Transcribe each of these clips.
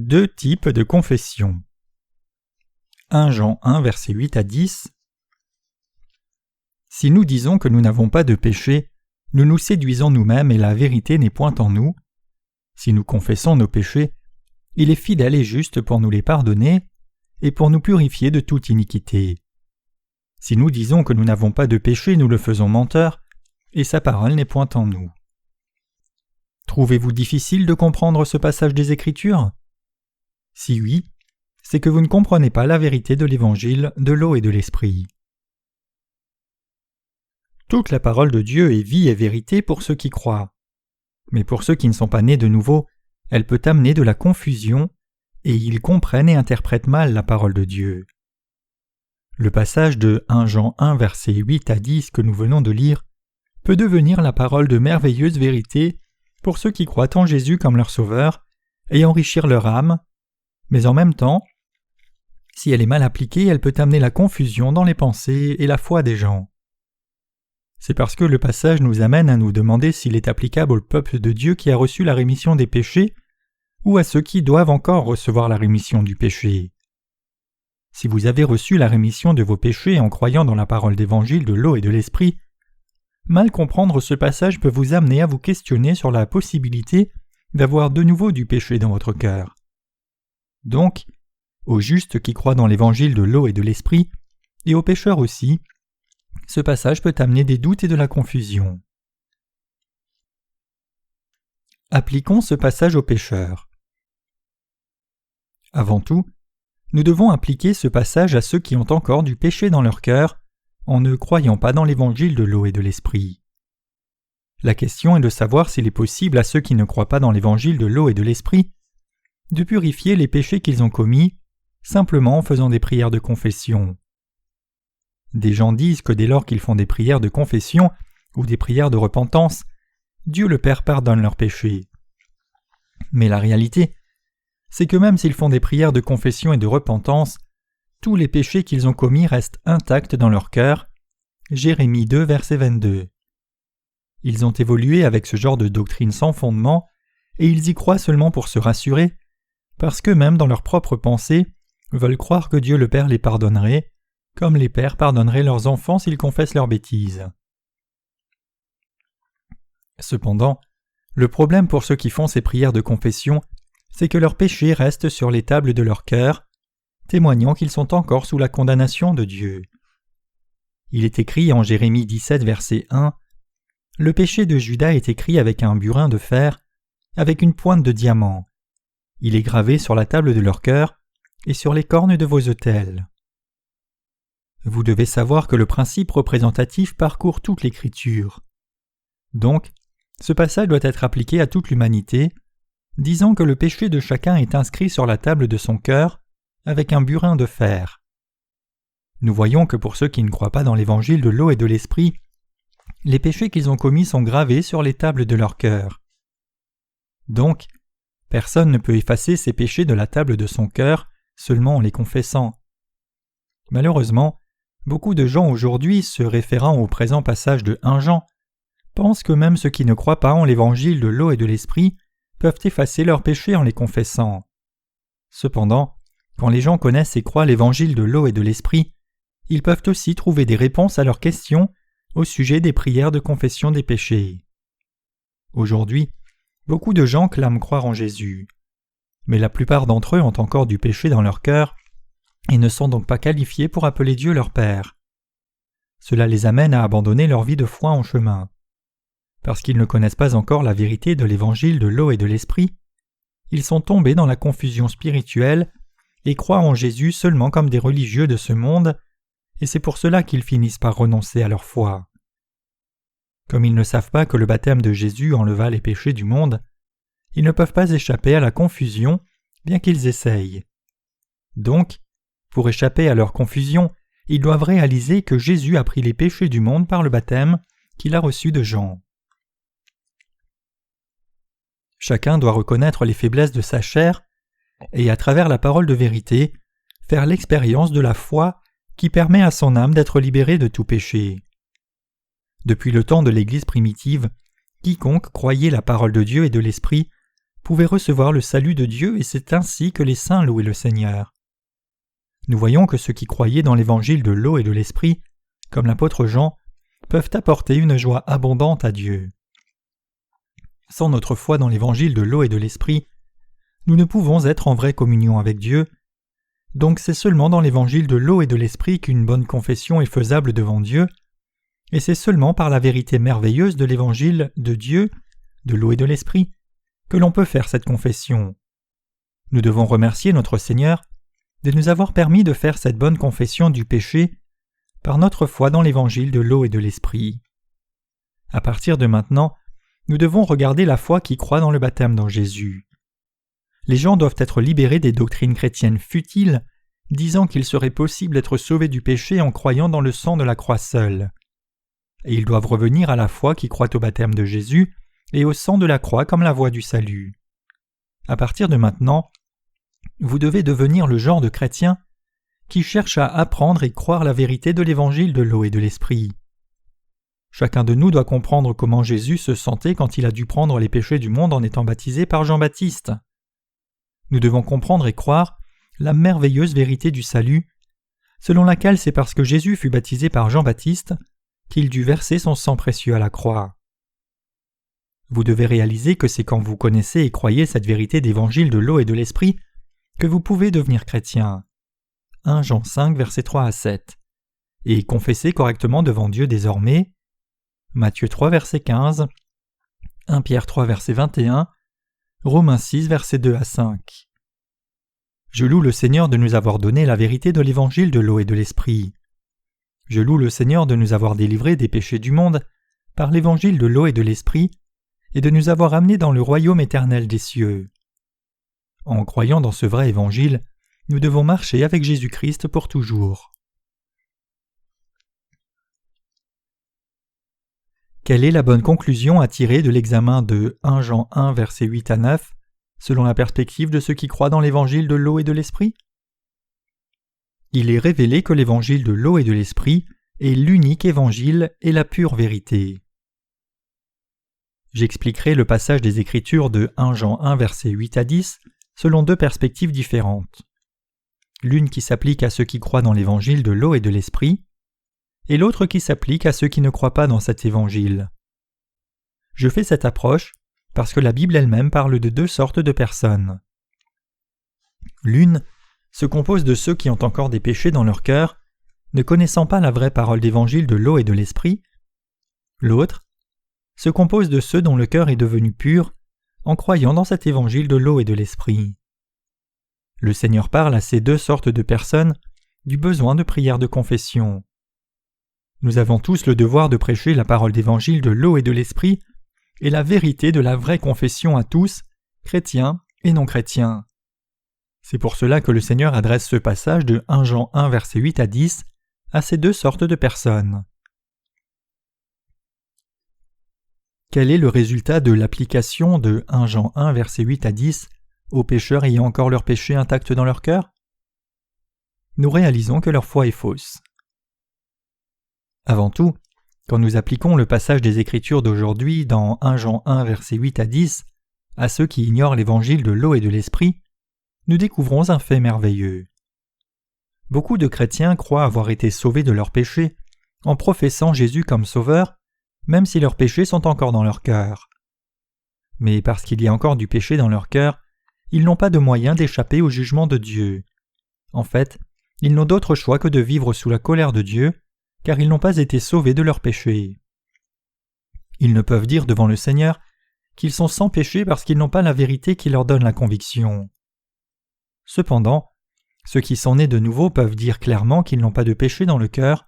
Deux types de confession. 1 Jean 1, versets 8 à 10. Si nous disons que nous n'avons pas de péché, nous nous séduisons nous-mêmes et la vérité n'est point en nous. Si nous confessons nos péchés, il est fidèle et juste pour nous les pardonner et pour nous purifier de toute iniquité. Si nous disons que nous n'avons pas de péché, nous le faisons menteur, et sa parole n'est point en nous. Trouvez-vous difficile de comprendre ce passage des Écritures ? Si oui, c'est que vous ne comprenez pas la vérité de l'Évangile de l'eau et de l'Esprit. Toute la parole de Dieu est vie et vérité pour ceux qui croient. Mais pour ceux qui ne sont pas nés de nouveau, elle peut amener de la confusion, et ils comprennent et interprètent mal la parole de Dieu. Le passage de 1 Jean 1, versets 8 à 10 que nous venons de lire peut devenir la parole de merveilleuse vérité pour ceux qui croient en Jésus comme leur Sauveur et enrichir leur âme, mais en même temps, si elle est mal appliquée, elle peut amener la confusion dans les pensées et la foi des gens. C'est parce que le passage nous amène à nous demander s'il est applicable au peuple de Dieu qui a reçu la rémission des péchés ou à ceux qui doivent encore recevoir la rémission du péché. Si vous avez reçu la rémission de vos péchés en croyant dans la parole d'évangile de l'eau et de l'esprit, mal comprendre ce passage peut vous amener à vous questionner sur la possibilité d'avoir de nouveau du péché dans votre cœur. Donc, aux justes qui croient dans l'évangile de l'eau et de l'esprit, et aux pécheurs aussi, ce passage peut amener des doutes et de la confusion. Appliquons ce passage aux pécheurs. Avant tout, nous devons appliquer ce passage à ceux qui ont encore du péché dans leur cœur, en ne croyant pas dans l'évangile de l'eau et de l'esprit. La question est de savoir s'il est possible à ceux qui ne croient pas dans l'évangile de l'eau et de l'esprit de purifier les péchés qu'ils ont commis, simplement en faisant des prières de confession. Des gens disent que dès lors qu'ils font des prières de confession ou des prières de repentance, Dieu le Père pardonne leurs péchés. Mais la réalité, c'est que même s'ils font des prières de confession et de repentance, tous les péchés qu'ils ont commis restent intacts dans leur cœur. Jérémie 2, verset 22. Ils ont évolué avec ce genre de doctrine sans fondement, et ils y croient seulement pour se rassurer, parce qu'eux-mêmes dans leurs propres pensées veulent croire que Dieu le Père les pardonnerait, comme les pères pardonneraient leurs enfants s'ils confessent leurs bêtises. Cependant, le problème pour ceux qui font ces prières de confession, c'est que leurs péchés restent sur les tables de leur cœur, témoignant qu'ils sont encore sous la condamnation de Dieu. Il est écrit en Jérémie 17, verset 1, « Le péché de Juda est écrit avec un burin de fer, avec une pointe de diamant. Il est gravé sur la table de leur cœur et sur les cornes de vos autels. » Vous devez savoir que le principe représentatif parcourt toute l'Écriture. Donc, ce passage doit être appliqué à toute l'humanité, disant que le péché de chacun est inscrit sur la table de son cœur avec un burin de fer. Nous voyons que pour ceux qui ne croient pas dans l'évangile de l'eau et de l'esprit, les péchés qu'ils ont commis sont gravés sur les tables de leur cœur. Donc, personne ne peut effacer ces péchés de la table de son cœur seulement en les confessant. Malheureusement, beaucoup de gens aujourd'hui, se référant au présent passage de 1 Jean, pensent que même ceux qui ne croient pas en l'évangile de l'eau et de l'esprit peuvent effacer leurs péchés en les confessant. Cependant, quand les gens connaissent et croient l'évangile de l'eau et de l'esprit, ils peuvent aussi trouver des réponses à leurs questions au sujet des prières de confession des péchés. Aujourd'hui, beaucoup de gens clament croire en Jésus. Mais la plupart d'entre eux ont encore du péché dans leur cœur et ne sont donc pas qualifiés pour appeler Dieu leur Père. Cela les amène à abandonner leur vie de foi en chemin. Parce qu'ils ne connaissent pas encore la vérité de l'évangile de l'eau et de l'esprit, ils sont tombés dans la confusion spirituelle et croient en Jésus seulement comme des religieux de ce monde, et c'est pour cela qu'ils finissent par renoncer à leur foi. Comme ils ne savent pas que le baptême de Jésus enleva les péchés du monde, ils ne peuvent pas échapper à la confusion, bien qu'ils essayent. Donc, pour échapper à leur confusion, ils doivent réaliser que Jésus a pris les péchés du monde par le baptême qu'il a reçu de Jean. Chacun doit reconnaître les faiblesses de sa chair et, à travers la parole de vérité, faire l'expérience de la foi qui permet à son âme d'être libérée de tout péché. Depuis le temps de l'Église primitive, quiconque croyait la parole de Dieu et de l'Esprit pouvaient recevoir le salut de Dieu et c'est ainsi que les saints louaient le Seigneur. Nous voyons que ceux qui croyaient dans l'évangile de l'eau et de l'esprit, comme l'apôtre Jean, peuvent apporter une joie abondante à Dieu. Sans notre foi dans l'évangile de l'eau et de l'esprit, nous ne pouvons être en vraie communion avec Dieu. Donc c'est seulement dans l'évangile de l'eau et de l'esprit qu'une bonne confession est faisable devant Dieu, et c'est seulement par la vérité merveilleuse de l'évangile de Dieu, de l'eau et de l'esprit, que l'on peut faire cette confession. Nous devons remercier notre Seigneur de nous avoir permis de faire cette bonne confession du péché par notre foi dans l'évangile de l'eau et de l'esprit. À partir de maintenant, nous devons regarder la foi qui croit dans le baptême dans Jésus. Les gens doivent être libérés des doctrines chrétiennes futiles, disant qu'il serait possible d'être sauvés du péché en croyant dans le sang de la croix seule. Et ils doivent revenir à la foi qui croit au baptême de Jésus et au sang de la croix comme la voie du salut. À partir de maintenant, vous devez devenir le genre de chrétien qui cherche à apprendre et croire la vérité de l'évangile de l'eau et de l'esprit. Chacun de nous doit comprendre comment Jésus se sentait quand il a dû prendre les péchés du monde en étant baptisé par Jean-Baptiste. Nous devons comprendre et croire la merveilleuse vérité du salut, selon laquelle c'est parce que Jésus fut baptisé par Jean-Baptiste qu'il dut verser son sang précieux à la croix. Vous devez réaliser que c'est quand vous connaissez et croyez cette vérité d'évangile de l'eau et de l'esprit que vous pouvez devenir chrétien. 1 Jean 5, versets 3 à 7. Et confesser correctement devant Dieu désormais. Matthieu 3, verset 15. 1 Pierre 3, verset 21. Romains 6, versets 2 à 5. Je loue le Seigneur de nous avoir donné la vérité de l'évangile de l'eau et de l'esprit. Je loue le Seigneur de nous avoir délivrés des péchés du monde par l'évangile de l'eau et de l'esprit et de nous avoir amenés dans le royaume éternel des cieux. En croyant dans ce vrai évangile, nous devons marcher avec Jésus-Christ pour toujours. Quelle est la bonne conclusion à tirer de l'examen de 1 Jean 1, versets 8 à 9, selon la perspective de ceux qui croient dans l'évangile de l'eau et de l'esprit? Il est révélé que l'évangile de l'eau et de l'esprit est l'unique évangile et la pure vérité. J'expliquerai le passage des Écritures de 1 Jean 1, versets 8 à 10, selon deux perspectives différentes. L'une qui s'applique à ceux qui croient dans l'évangile de l'eau et de l'esprit, et l'autre qui s'applique à ceux qui ne croient pas dans cet évangile. Je fais cette approche parce que la Bible elle-même parle de deux sortes de personnes. L'une se compose de ceux qui ont encore des péchés dans leur cœur, ne connaissant pas la vraie parole d'évangile de l'eau et de l'esprit. L'autre se compose de ceux dont le cœur est devenu pur en croyant dans cet évangile de l'eau et de l'esprit. Le Seigneur parle à ces deux sortes de personnes du besoin de prière de confession. Nous avons tous le devoir de prêcher la parole d'évangile de l'eau et de l'esprit et la vérité de la vraie confession à tous, chrétiens et non chrétiens. C'est pour cela que le Seigneur adresse ce passage de 1 Jean 1, versets 8 à 10 à ces deux sortes de personnes. Quel est le résultat de l'application de 1 Jean 1, versets 8 à 10 aux pécheurs ayant encore leur péché intact dans leur cœur? Nous réalisons que leur foi est fausse. Avant tout, quand nous appliquons le passage des Écritures d'aujourd'hui dans 1 Jean 1, versets 8 à 10 à ceux qui ignorent l'évangile de l'eau et de l'esprit, nous découvrons un fait merveilleux. Beaucoup de chrétiens croient avoir été sauvés de leurs péchés en professant Jésus comme sauveur, même si leurs péchés sont encore dans leur cœur. Mais parce qu'il y a encore du péché dans leur cœur, ils n'ont pas de moyen d'échapper au jugement de Dieu. En fait, ils n'ont d'autre choix que de vivre sous la colère de Dieu, car ils n'ont pas été sauvés de leurs péchés. Ils ne peuvent dire devant le Seigneur qu'ils sont sans péché parce qu'ils n'ont pas la vérité qui leur donne la conviction. Cependant, ceux qui sont nés de nouveau peuvent dire clairement qu'ils n'ont pas de péché dans le cœur,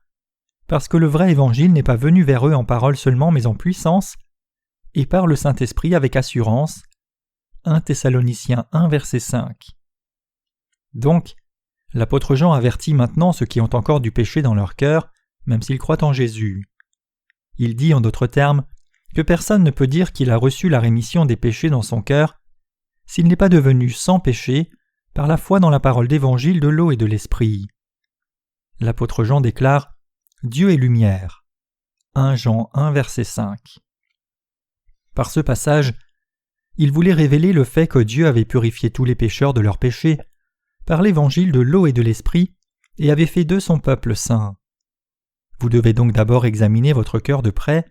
parce que le vrai évangile n'est pas venu vers eux en parole seulement mais en puissance, et par le Saint-Esprit avec assurance. 1 Thessaloniciens 1, verset 5. Donc, l'apôtre Jean avertit maintenant ceux qui ont encore du péché dans leur cœur, même s'ils croient en Jésus. Il dit en d'autres termes que personne ne peut dire qu'il a reçu la rémission des péchés dans son cœur s'il n'est pas devenu sans péché par la foi dans la parole d'évangile de l'eau et de l'esprit. L'apôtre Jean déclare « Dieu est lumière » 1 Jean 1, verset 5. Par ce passage, il voulait révéler le fait que Dieu avait purifié tous les pécheurs de leurs péchés par l'évangile de l'eau et de l'esprit et avait fait d'eux son peuple saint. Vous devez donc d'abord examiner votre cœur de près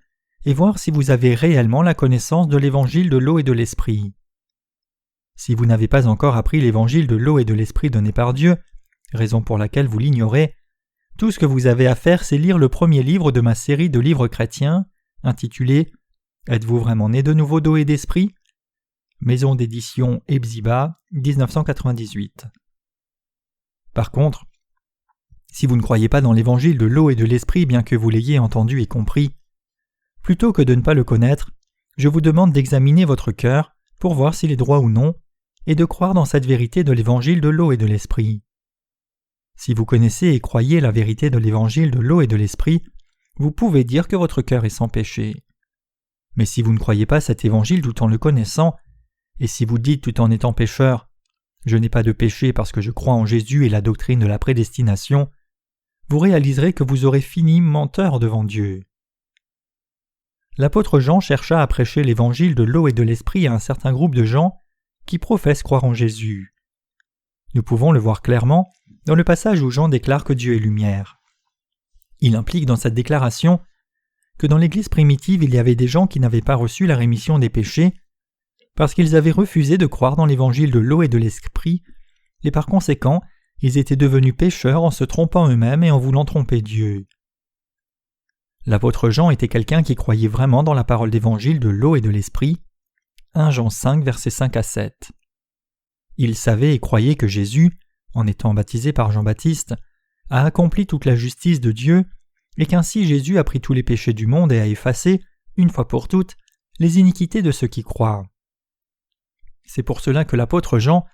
et voir si vous avez réellement la connaissance de l'évangile de l'eau et de l'esprit. Si vous n'avez pas encore appris l'évangile de l'eau et de l'esprit donné par Dieu, raison pour laquelle vous l'ignorez, tout ce que vous avez à faire, c'est lire le premier livre de ma série de livres chrétiens, intitulé « Êtes-vous vraiment né de nouveau d'eau et d'esprit ?» Maison d'édition Hebziba, 1998. Par contre, si vous ne croyez pas dans l'évangile de l'eau et de l'esprit bien que vous l'ayez entendu et compris, plutôt que de ne pas le connaître, je vous demande d'examiner votre cœur pour voir s'il est droit ou non, et de croire dans cette vérité de l'évangile de l'eau et de l'esprit. Si vous connaissez et croyez la vérité de l'évangile de l'eau et de l'esprit, vous pouvez dire que votre cœur est sans péché. Mais si vous ne croyez pas cet évangile tout en le connaissant, et si vous dites tout en étant pécheur, « Je n'ai pas de péché parce que je crois en Jésus et la doctrine de la prédestination », vous réaliserez que vous aurez fini menteur devant Dieu. L'apôtre Jean chercha à prêcher l'évangile de l'eau et de l'esprit à un certain groupe de gens qui professent croire en Jésus. Nous pouvons le voir clairement dans le passage où Jean déclare que Dieu est lumière. Il implique dans cette déclaration que dans l'Église primitive il y avait des gens qui n'avaient pas reçu la rémission des péchés parce qu'ils avaient refusé de croire dans l'évangile de l'eau et de l'esprit, et par conséquent, ils étaient devenus pécheurs en se trompant eux-mêmes et en voulant tromper Dieu. L'apôtre Jean était quelqu'un qui croyait vraiment dans la parole d'évangile de l'eau et de l'esprit, 1 Jean 5, versets 5 à 7. Il savait et croyait que Jésus, en étant baptisé par Jean-Baptiste, a accompli toute la justice de Dieu, et qu'ainsi Jésus a pris tous les péchés du monde et a effacé, une fois pour toutes, les iniquités de ceux qui croient. C'est pour cela que l'apôtre Jean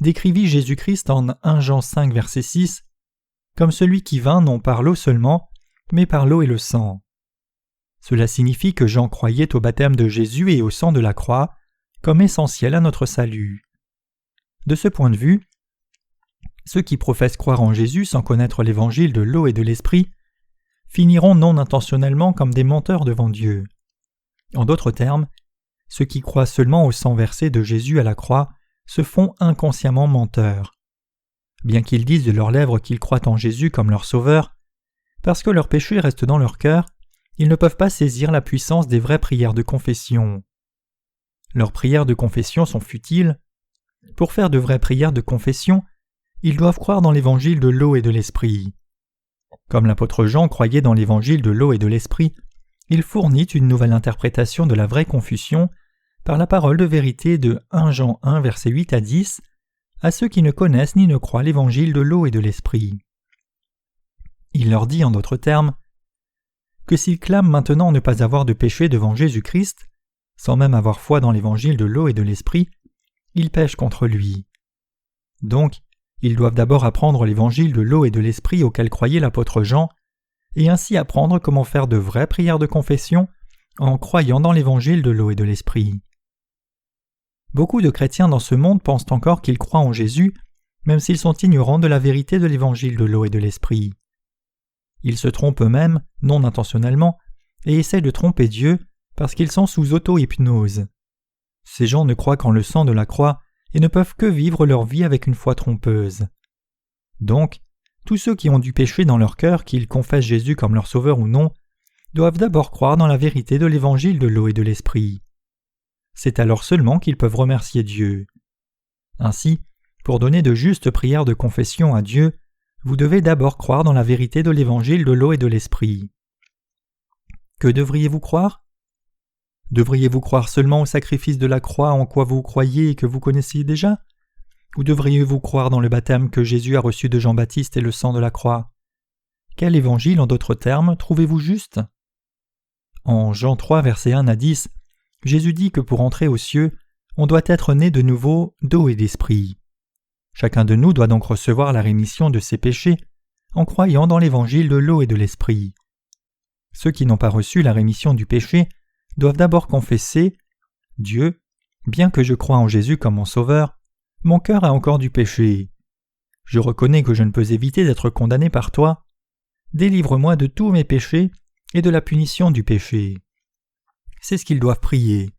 décrivit Jésus-Christ en 1 Jean 5, verset 6, comme celui qui vint non par l'eau seulement, mais par l'eau et le sang. Cela signifie que Jean croyait au baptême de Jésus et au sang de la croix comme essentiel à notre salut. De ce point de vue, ceux qui professent croire en Jésus sans connaître l'évangile de l'eau et de l'esprit finiront non intentionnellement comme des menteurs devant Dieu. En d'autres termes, ceux qui croient seulement au sang versé de Jésus à la croix se font inconsciemment menteurs. Bien qu'ils disent de leurs lèvres qu'ils croient en Jésus comme leur sauveur, parce que leurs péchés restent dans leur cœur, ils ne peuvent pas saisir la puissance des vraies prières de confession. Leurs prières de confession sont futiles. Pour faire de vraies prières de confession, ils doivent croire dans l'évangile de l'eau et de l'esprit. Comme l'apôtre Jean croyait dans l'évangile de l'eau et de l'esprit, il fournit une nouvelle interprétation de la vraie confession par la parole de vérité de 1 Jean 1, versets 8 à 10, à ceux qui ne connaissent ni ne croient l'évangile de l'eau et de l'esprit. Il leur dit en d'autres termes que s'ils clament maintenant ne pas avoir de péché devant Jésus-Christ, sans même avoir foi dans l'évangile de l'eau et de l'esprit, ils pêchent contre lui. Donc, ils doivent d'abord apprendre l'évangile de l'eau et de l'esprit auquel croyait l'apôtre Jean, et ainsi apprendre comment faire de vraies prières de confession en croyant dans l'évangile de l'eau et de l'esprit. Beaucoup de chrétiens dans ce monde pensent encore qu'ils croient en Jésus, même s'ils sont ignorants de la vérité de l'évangile de l'eau et de l'esprit. Ils se trompent eux-mêmes, non intentionnellement, et essaient de tromper Dieu parce qu'ils sont sous auto-hypnose. Ces gens ne croient qu'en le sang de la croix et ne peuvent que vivre leur vie avec une foi trompeuse. Donc, tous ceux qui ont du péché dans leur cœur, qu'ils confessent Jésus comme leur sauveur ou non, doivent d'abord croire dans la vérité de l'évangile de l'eau et de l'esprit. C'est alors seulement qu'ils peuvent remercier Dieu. Ainsi, pour donner de justes prières de confession à Dieu, vous devez d'abord croire dans la vérité de l'évangile de l'eau et de l'esprit. Que devriez-vous croire ? Devriez-vous croire seulement au sacrifice de la croix en quoi vous croyez et que vous connaissiez déjà ? Ou devriez-vous croire dans le baptême que Jésus a reçu de Jean-Baptiste et le sang de la croix ? Quel évangile, en d'autres termes, trouvez-vous juste ? En Jean 3, versets 1 à 10, Jésus dit que pour entrer aux cieux, on doit être né de nouveau d'eau et d'esprit. Chacun de nous doit donc recevoir la rémission de ses péchés en croyant dans l'évangile de l'eau et de l'esprit. Ceux qui n'ont pas reçu la rémission du péché doivent d'abord confesser « Dieu, bien que je croie en Jésus comme mon sauveur, mon cœur a encore du péché. Je reconnais que je ne peux éviter d'être condamné par toi. Délivre-moi de tous mes péchés et de la punition du péché. » C'est ce qu'ils doivent prier.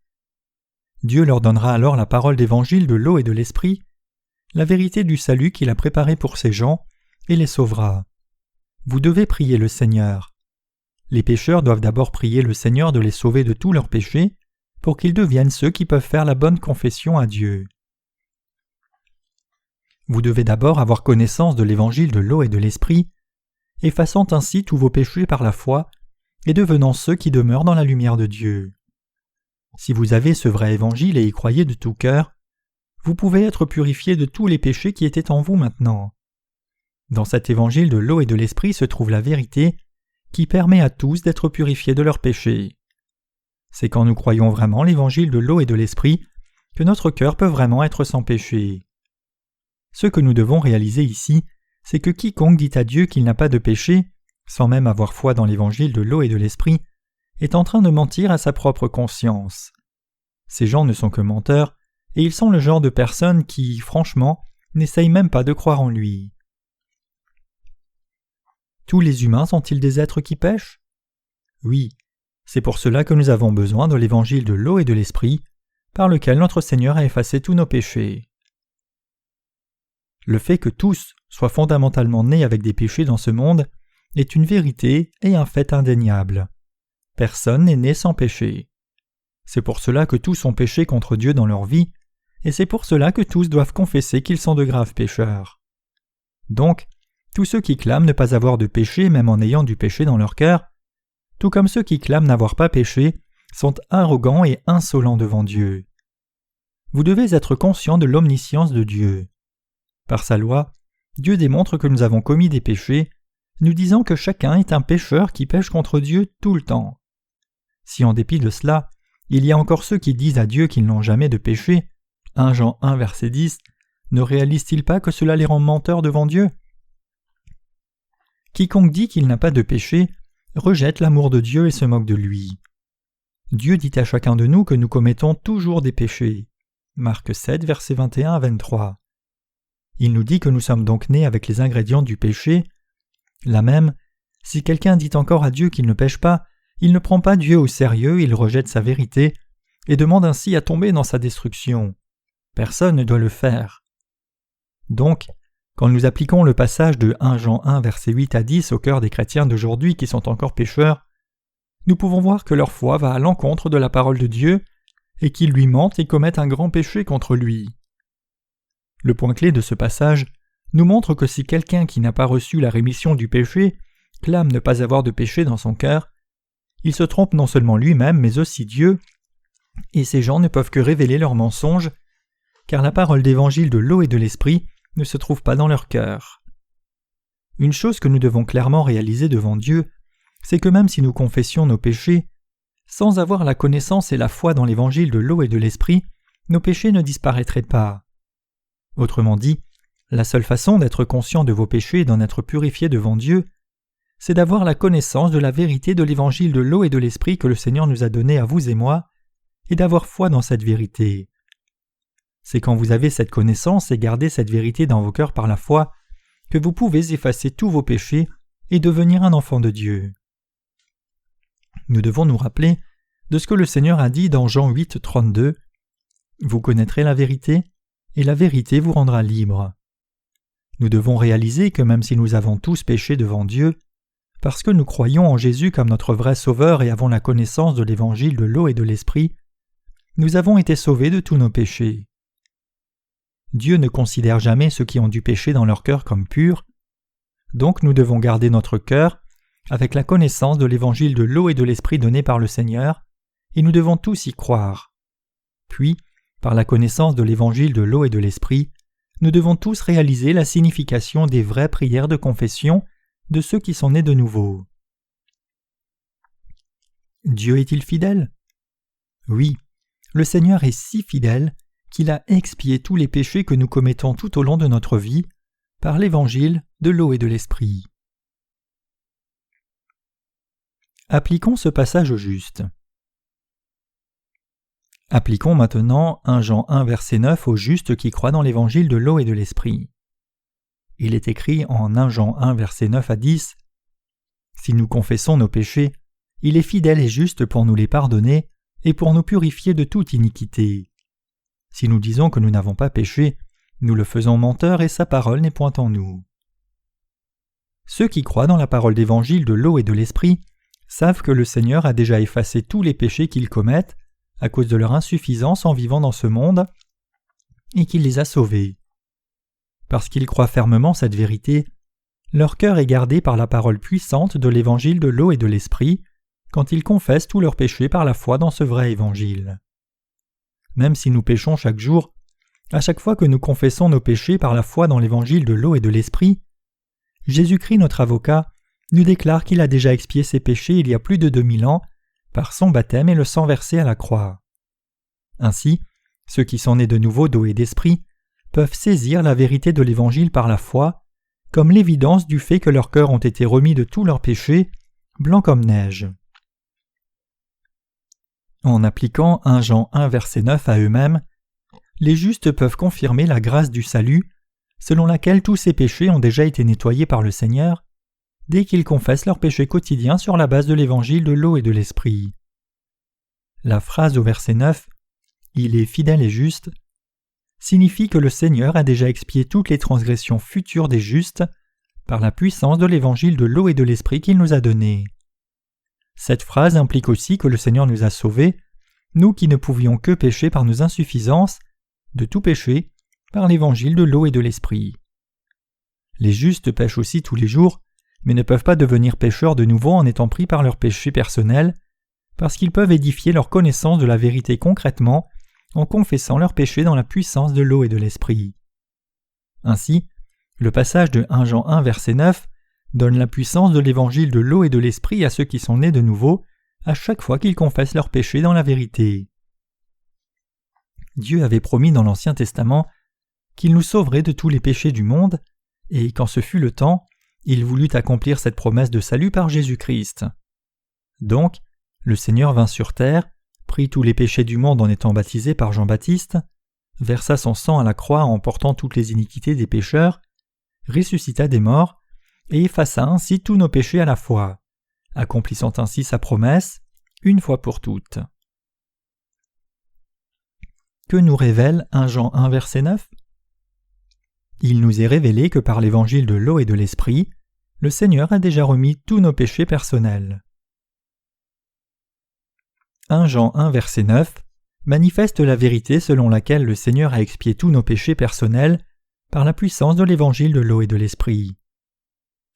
Dieu leur donnera alors la parole d'évangile de l'eau et de l'esprit, la vérité du salut qu'il a préparé pour ces gens, et les sauvera. Vous devez prier le Seigneur. Les pécheurs doivent d'abord prier le Seigneur de les sauver de tous leurs péchés, pour qu'ils deviennent ceux qui peuvent faire la bonne confession à Dieu. Vous devez d'abord avoir connaissance de l'évangile de l'eau et de l'esprit, effaçant ainsi tous vos péchés par la foi et devenant ceux qui demeurent dans la lumière de Dieu. Si vous avez ce vrai évangile et y croyez de tout cœur, vous pouvez être purifié de tous les péchés qui étaient en vous maintenant. Dans cet évangile de l'eau et de l'esprit se trouve la vérité qui permet à tous d'être purifiés de leurs péchés. C'est quand nous croyons vraiment l'évangile de l'eau et de l'esprit que notre cœur peut vraiment être sans péché. Ce que nous devons réaliser ici, c'est que quiconque dit à Dieu qu'il n'a pas de péché, sans même avoir foi dans l'évangile de l'eau et de l'esprit, est en train de mentir à sa propre conscience. Ces gens ne sont que menteurs, et ils sont le genre de personnes qui, franchement, n'essayent même pas de croire en lui. Tous les humains sont-ils des êtres qui pêchent ? Oui, c'est pour cela que nous avons besoin de l'évangile de l'eau et de l'esprit, par lequel notre Seigneur a effacé tous nos péchés. Le fait que tous soient fondamentalement nés avec des péchés dans ce monde est une vérité et un fait indéniable. Personne n'est né sans péché. C'est pour cela que tous ont péché contre Dieu dans leur vie, et c'est pour cela que tous doivent confesser qu'ils sont de graves pécheurs. Donc, tous ceux qui clament ne pas avoir de péché même en ayant du péché dans leur cœur, tout comme ceux qui clament n'avoir pas péché, sont arrogants et insolents devant Dieu. Vous devez être conscient de l'omniscience de Dieu. Par sa loi, Dieu démontre que nous avons commis des péchés, nous disant que chacun est un pécheur qui pêche contre Dieu tout le temps. Si en dépit de cela, il y a encore ceux qui disent à Dieu qu'ils n'ont jamais de péché, 1 Jean 1 verset 10, ne réalisent-ils pas que cela les rend menteurs devant Dieu ? Quiconque dit qu'il n'a pas de péché rejette l'amour de Dieu et se moque de lui. Dieu dit à chacun de nous que nous commettons toujours des péchés. Marc 7 versets 21 à 23. Il nous dit que nous sommes donc nés avec les ingrédients du péché. Là même, si quelqu'un dit encore à Dieu qu'il ne pêche pas, il ne prend pas Dieu au sérieux, il rejette sa vérité et demande ainsi à tomber dans sa destruction. Personne ne doit le faire. Donc, quand nous appliquons le passage de 1 Jean 1 versets 8 à 10 au cœur des chrétiens d'aujourd'hui qui sont encore pécheurs, nous pouvons voir que leur foi va à l'encontre de la parole de Dieu et qu'ils lui mentent et commettent un grand péché contre lui. Le point clé de ce passage nous montre que si quelqu'un qui n'a pas reçu la rémission du péché clame ne pas avoir de péché dans son cœur, il se trompe non seulement lui-même mais aussi Dieu, et ces gens ne peuvent que révéler leurs mensonges, car la parole d'évangile de l'eau et de l'esprit ne se trouve pas dans leur cœur. Une chose que nous devons clairement réaliser devant Dieu, c'est que même si nous confessions nos péchés, sans avoir la connaissance et la foi dans l'évangile de l'eau et de l'esprit, nos péchés ne disparaîtraient pas. Autrement dit, la seule façon d'être conscient de vos péchés et d'en être purifié devant Dieu, c'est d'avoir la connaissance de la vérité de l'évangile de l'eau et de l'esprit que le Seigneur nous a donné à vous et moi, et d'avoir foi dans cette vérité. C'est quand vous avez cette connaissance et gardez cette vérité dans vos cœurs par la foi que vous pouvez effacer tous vos péchés et devenir un enfant de Dieu. Nous devons nous rappeler de ce que le Seigneur a dit dans Jean 8, 32 « Vous connaîtrez la vérité, et la vérité vous rendra libre. » Nous devons réaliser que même si nous avons tous péché devant Dieu, parce que nous croyons en Jésus comme notre vrai Sauveur et avons la connaissance de l'évangile de l'eau et de l'esprit, nous avons été sauvés de tous nos péchés. Dieu ne considère jamais ceux qui ont du péché dans leur cœur comme purs, donc nous devons garder notre cœur avec la connaissance de l'évangile de l'eau et de l'esprit donné par le Seigneur, et nous devons tous y croire. Puis, par la connaissance de l'évangile de l'eau et de l'esprit, nous devons tous réaliser la signification des vraies prières de confession de ceux qui sont nés de nouveau. Dieu est-il fidèle ? Oui, le Seigneur est si fidèle qu'il a expié tous les péchés que nous commettons tout au long de notre vie par l'évangile de l'eau et de l'esprit. Appliquons ce passage au juste. Appliquons maintenant 1 Jean 1 verset 9 aux justes qui croient dans l'évangile de l'eau et de l'esprit. Il est écrit en 1 Jean 1 verset 9 à 10 « Si nous confessons nos péchés, il est fidèle et juste pour nous les pardonner et pour nous purifier de toute iniquité. Si nous disons que nous n'avons pas péché, nous le faisons menteur et sa parole n'est point en nous. Ceux qui croient dans la parole d'évangile de l'eau et de l'esprit savent que le Seigneur a déjà effacé tous les péchés qu'ils commettent à cause de leur insuffisance en vivant dans ce monde et qu'il les a sauvés. Parce qu'ils croient fermement cette vérité, leur cœur est gardé par la parole puissante de l'évangile de l'eau et de l'esprit quand ils confessent tous leurs péchés par la foi dans ce vrai évangile. Même si nous péchons chaque jour, à chaque fois que nous confessons nos péchés par la foi dans l'évangile de l'eau et de l'esprit, Jésus-Christ notre avocat nous déclare qu'il a déjà expié ses péchés il y a plus de 2000 ans par son baptême et le sang versé à la croix. Ainsi, ceux qui sont nés de nouveau d'eau et d'esprit peuvent saisir la vérité de l'évangile par la foi, comme l'évidence du fait que leurs cœurs ont été remis de tous leurs péchés, blancs comme neige. En appliquant 1 Jean 1 verset 9 à eux-mêmes, les justes peuvent confirmer la grâce du salut, selon laquelle tous ces péchés ont déjà été nettoyés par le Seigneur, dès qu'ils confessent leurs péchés quotidiens sur la base de l'évangile de l'eau et de l'esprit. La phrase au verset 9 « Il est fidèle et juste » signifie que le Seigneur a déjà expié toutes les transgressions futures des justes par la puissance de l'évangile de l'eau et de l'esprit qu'il nous a donné. Cette phrase implique aussi que le Seigneur nous a sauvés, nous qui ne pouvions que pécher par nos insuffisances, de tout péché, par l'évangile de l'eau et de l'esprit. Les justes pêchent aussi tous les jours, mais ne peuvent pas devenir pécheurs de nouveau en étant pris par leurs péchés personnels, parce qu'ils peuvent édifier leur connaissance de la vérité concrètement en confessant leurs péchés dans la puissance de l'eau et de l'esprit. Ainsi, le passage de 1 Jean 1 verset 9 donne la puissance de l'évangile de l'eau et de l'esprit à ceux qui sont nés de nouveau à chaque fois qu'ils confessent leurs péchés dans la vérité. Dieu avait promis dans l'Ancien Testament qu'il nous sauverait de tous les péchés du monde, et quand ce fut le temps, il voulut accomplir cette promesse de salut par Jésus-Christ. Donc, le Seigneur vint sur terre, prit tous les péchés du monde en étant baptisé par Jean-Baptiste, versa son sang à la croix en portant toutes les iniquités des pécheurs, ressuscita des morts, et effaça ainsi tous nos péchés à la fois, accomplissant ainsi sa promesse, une fois pour toutes. Que nous révèle 1 Jean 1 verset 9 ? Il nous est révélé que par l'évangile de l'eau et de l'esprit, le Seigneur a déjà remis tous nos péchés personnels. 1 Jean 1 verset 9 manifeste la vérité selon laquelle le Seigneur a expié tous nos péchés personnels par la puissance de l'évangile de l'eau et de l'esprit.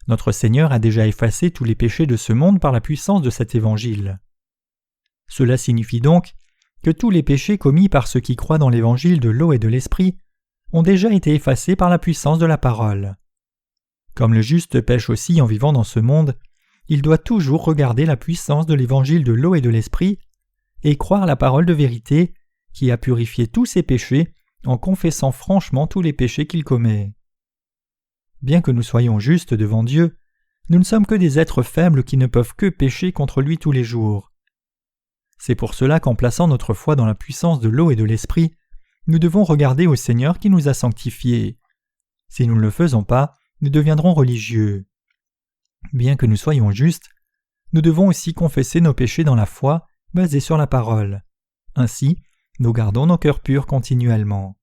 Notre Seigneur a déjà effacé tous les péchés de ce monde par la puissance de cet évangile. Cela signifie donc que tous les péchés commis par ceux qui croient dans l'évangile de l'eau et de l'esprit ont déjà été effacés par la puissance de la parole. Comme le juste pêche aussi en vivant dans ce monde, il doit toujours regarder la puissance de l'évangile de l'eau et de l'esprit et croire la parole de vérité qui a purifié tous ses péchés en confessant franchement tous les péchés qu'il commet. Bien que nous soyons justes devant Dieu, nous ne sommes que des êtres faibles qui ne peuvent que pécher contre lui tous les jours. C'est pour cela qu'en plaçant notre foi dans la puissance de l'eau et de l'esprit, nous devons regarder au Seigneur qui nous a sanctifiés. Si nous ne le faisons pas, nous deviendrons religieux. Bien que nous soyons justes, nous devons aussi confesser nos péchés dans la foi basée sur la parole. Ainsi, nous gardons nos cœurs purs continuellement.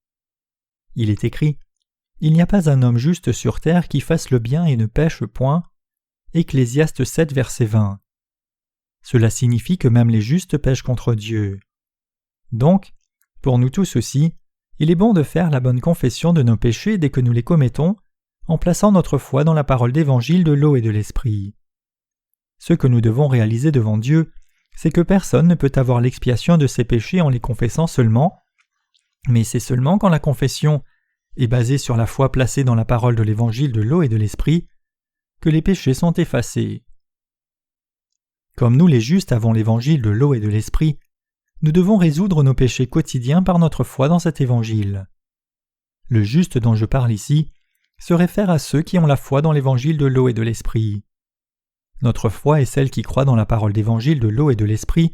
Il est écrit « Il n'y a pas un homme juste sur terre qui fasse le bien et ne pêche point » Ecclésiaste 7 verset 20. Cela signifie que même les justes pêchent contre Dieu. Donc, pour nous tous aussi, il est bon de faire la bonne confession de nos péchés dès que nous les commettons, en plaçant notre foi dans la parole d'évangile de l'eau et de l'esprit. Ce que nous devons réaliser devant Dieu, c'est que personne ne peut avoir l'expiation de ses péchés en les confessant seulement, mais c'est seulement quand la confession est basée sur la foi placée dans la parole de l'évangile de l'eau et de l'esprit que les péchés sont effacés. Comme nous les justes avons l'évangile de l'eau et de l'esprit, nous devons résoudre nos péchés quotidiens par notre foi dans cet évangile. Le juste dont je parle ici se réfère à ceux qui ont la foi dans l'évangile de l'eau et de l'esprit. Notre foi est celle qui croit dans la parole d'évangile de l'eau et de l'esprit,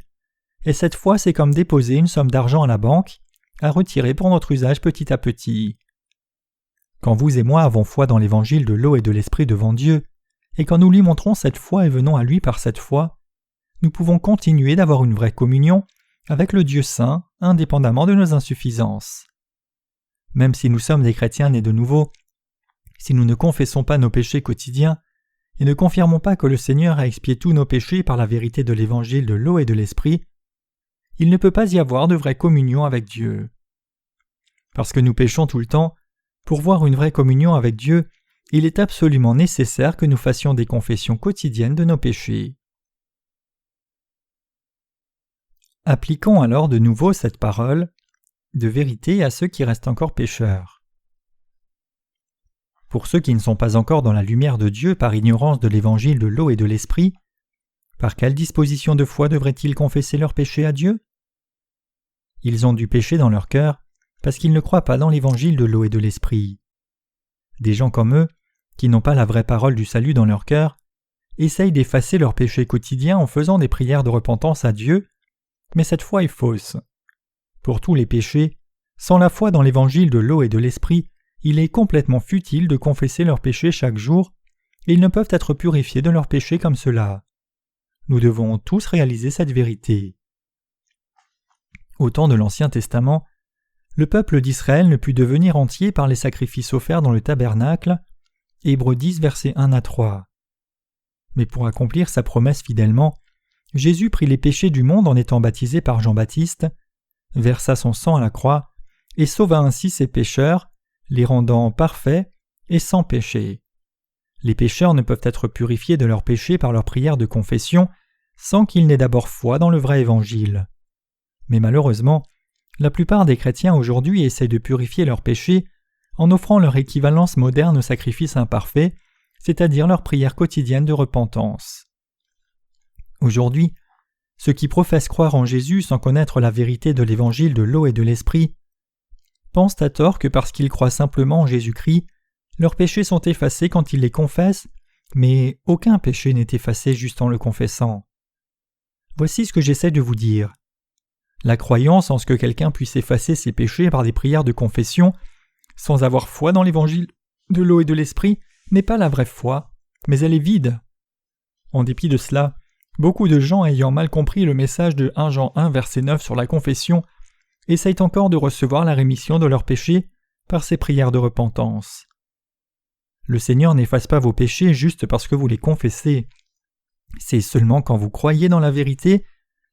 et cette foi c'est comme déposer une somme d'argent à la banque, à retirer pour notre usage petit à petit. Quand vous et moi avons foi dans l'évangile de l'eau et de l'esprit devant Dieu, et quand nous lui montrons cette foi et venons à lui par cette foi, nous pouvons continuer d'avoir une vraie communion avec le Dieu saint, indépendamment de nos insuffisances. Même si nous sommes des chrétiens nés de nouveau, si nous ne confessons pas nos péchés quotidiens et ne confirmons pas que le Seigneur a expié tous nos péchés par la vérité de l'évangile de l'eau et de l'esprit, il ne peut pas y avoir de vraie communion avec Dieu. Parce que nous péchons tout le temps, pour voir une vraie communion avec Dieu, il est absolument nécessaire que nous fassions des confessions quotidiennes de nos péchés. Appliquons alors de nouveau cette parole de vérité à ceux qui restent encore pécheurs. Pour ceux qui ne sont pas encore dans la lumière de Dieu par ignorance de l'évangile de l'eau et de l'esprit, par quelle disposition de foi devraient-ils confesser leurs péchés à Dieu? Ils ont du péché dans leur cœur parce qu'ils ne croient pas dans l'évangile de l'eau et de l'esprit. Des gens comme eux, qui n'ont pas la vraie parole du salut dans leur cœur, essayent d'effacer leurs péchés quotidiens en faisant des prières de repentance à Dieu, mais cette foi est fausse. Pour tous les péchés, sans la foi dans l'évangile de l'eau et de l'esprit, il est complètement futile de confesser leurs péchés chaque jour, et ils ne peuvent être purifiés de leurs péchés comme cela. Nous devons tous réaliser cette vérité. Au temps de l'Ancien Testament, le peuple d'Israël ne put devenir entier par les sacrifices offerts dans le tabernacle, Hébreux 10, versets 1 à 3. Mais pour accomplir sa promesse fidèlement, Jésus prit les péchés du monde en étant baptisé par Jean-Baptiste, versa son sang à la croix et sauva ainsi ses pécheurs, les rendant parfaits et sans péché. Les pécheurs ne peuvent être purifiés de leurs péchés par leur prière de confession sans qu'ils n'aient d'abord foi dans le vrai évangile. Mais malheureusement, la plupart des chrétiens aujourd'hui essaient de purifier leurs péchés en offrant leur équivalence moderne au sacrifice imparfait, c'est-à-dire leur prière quotidienne de repentance. Aujourd'hui, ceux qui professent croire en Jésus sans connaître la vérité de l'évangile de l'eau et de l'esprit pensent à tort que parce qu'ils croient simplement en Jésus-Christ, leurs péchés sont effacés quand ils les confessent, mais aucun péché n'est effacé juste en le confessant. Voici ce que j'essaie de vous dire. La croyance en ce que quelqu'un puisse effacer ses péchés par des prières de confession, sans avoir foi dans l'évangile de l'eau et de l'esprit, n'est pas la vraie foi, mais elle est vide. En dépit de cela, beaucoup de gens ayant mal compris le message de 1 Jean 1 verset 9 sur la confession, essayent encore de recevoir la rémission de leurs péchés par ces prières de repentance. Le Seigneur n'efface pas vos péchés juste parce que vous les confessez. C'est seulement quand vous croyez dans la vérité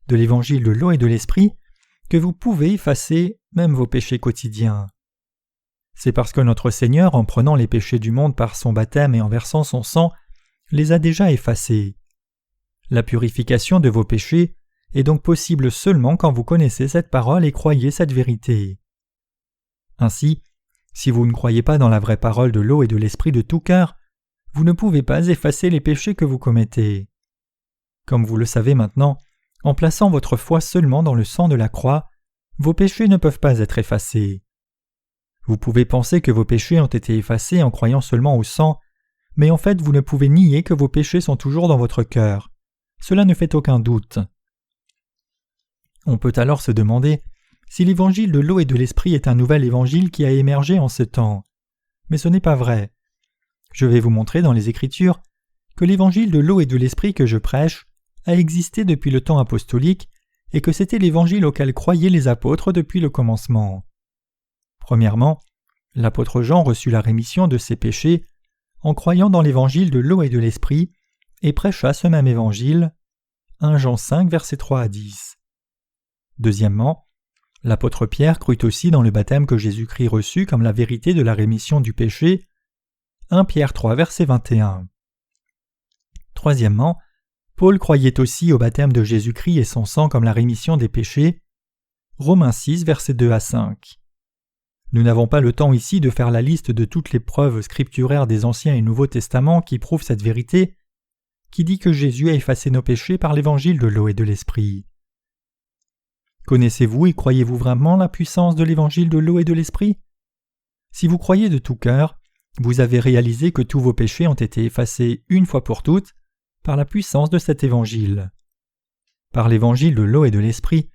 de l'évangile de l'eau et de l'esprit que vous pouvez effacer même vos péchés quotidiens. C'est parce que notre Seigneur, en prenant les péchés du monde par son baptême et en versant son sang, les a déjà effacés. La purification de vos péchés est donc possible seulement quand vous connaissez cette parole et croyez cette vérité. Ainsi, si vous ne croyez pas dans la vraie parole de l'eau et de l'esprit de tout cœur, vous ne pouvez pas effacer les péchés que vous commettez. Comme vous le savez maintenant, en plaçant votre foi seulement dans le sang de la croix, vos péchés ne peuvent pas être effacés. Vous pouvez penser que vos péchés ont été effacés en croyant seulement au sang, mais en fait vous ne pouvez nier que vos péchés sont toujours dans votre cœur. Cela ne fait aucun doute. On peut alors se demander si l'évangile de l'eau et de l'esprit est un nouvel évangile qui a émergé en ce temps. Mais ce n'est pas vrai. Je vais vous montrer dans les Écritures que l'évangile de l'eau et de l'esprit que je prêche a existé depuis le temps apostolique et que c'était l'évangile auquel croyaient les apôtres depuis le commencement. Premièrement, l'apôtre Jean reçut la rémission de ses péchés en croyant dans l'évangile de l'eau et de l'esprit et prêcha ce même évangile, 1 Jean 5, versets 3 à 10. Deuxièmement, l'apôtre Pierre crut aussi dans le baptême que Jésus-Christ reçut comme la vérité de la rémission du péché, 1 Pierre 3, verset 21. Troisièmement, Paul croyait aussi au baptême de Jésus-Christ et son sang comme la rémission des péchés, Romains 6, versets 2 à 5. Nous n'avons pas le temps ici de faire la liste de toutes les preuves scripturaires des Anciens et Nouveaux Testaments qui prouvent cette vérité, qui dit que Jésus a effacé nos péchés par l'évangile de l'eau et de l'esprit. Connaissez-vous et croyez-vous vraiment la puissance de l'évangile de l'eau et de l'esprit? Si vous croyez de tout cœur, vous avez réalisé que tous vos péchés ont été effacés une fois pour toutes par la puissance de cet évangile. Par l'évangile de l'eau et de l'esprit,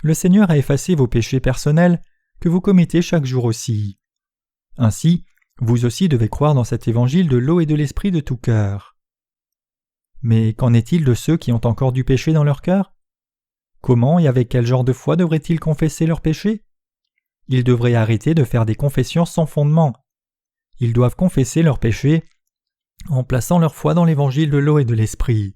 le Seigneur a effacé vos péchés personnels que vous commettez chaque jour aussi. Ainsi, vous aussi devez croire dans cet évangile de l'eau et de l'esprit de tout cœur. Mais qu'en est-il de ceux qui ont encore du péché dans leur cœur? Comment et avec quel genre de foi devraient-ils confesser leurs péchés? ils devraient arrêter de faire des confessions sans fondement. Ils doivent confesser leurs péchés en plaçant leur foi dans l'évangile de l'eau et de l'esprit.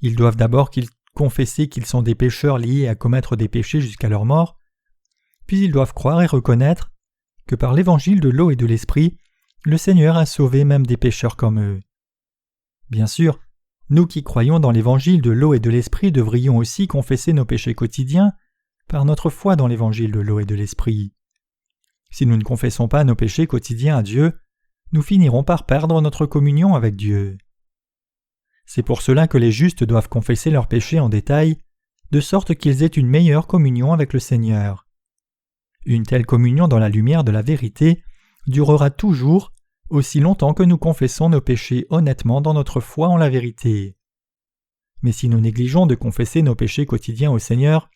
Ils doivent d'abord confesser qu'ils sont des pécheurs liés à commettre des péchés jusqu'à leur mort, puis ils doivent croire et reconnaître que par l'évangile de l'eau et de l'esprit, le Seigneur a sauvé même des pécheurs comme eux. Bien sûr, nous qui croyons dans l'évangile de l'eau et de l'esprit devrions aussi confesser nos péchés quotidiens par notre foi dans l'évangile de l'eau et de l'esprit. Si nous ne confessons pas nos péchés quotidiens à Dieu, nous finirons par perdre notre communion avec Dieu. C'est pour cela que les justes doivent confesser leurs péchés en détail, de sorte qu'ils aient une meilleure communion avec le Seigneur. Une telle communion dans la lumière de la vérité durera toujours, aussi longtemps que nous confessons nos péchés honnêtement dans notre foi en la vérité. Mais si nous négligeons de confesser nos péchés quotidiens au Seigneur,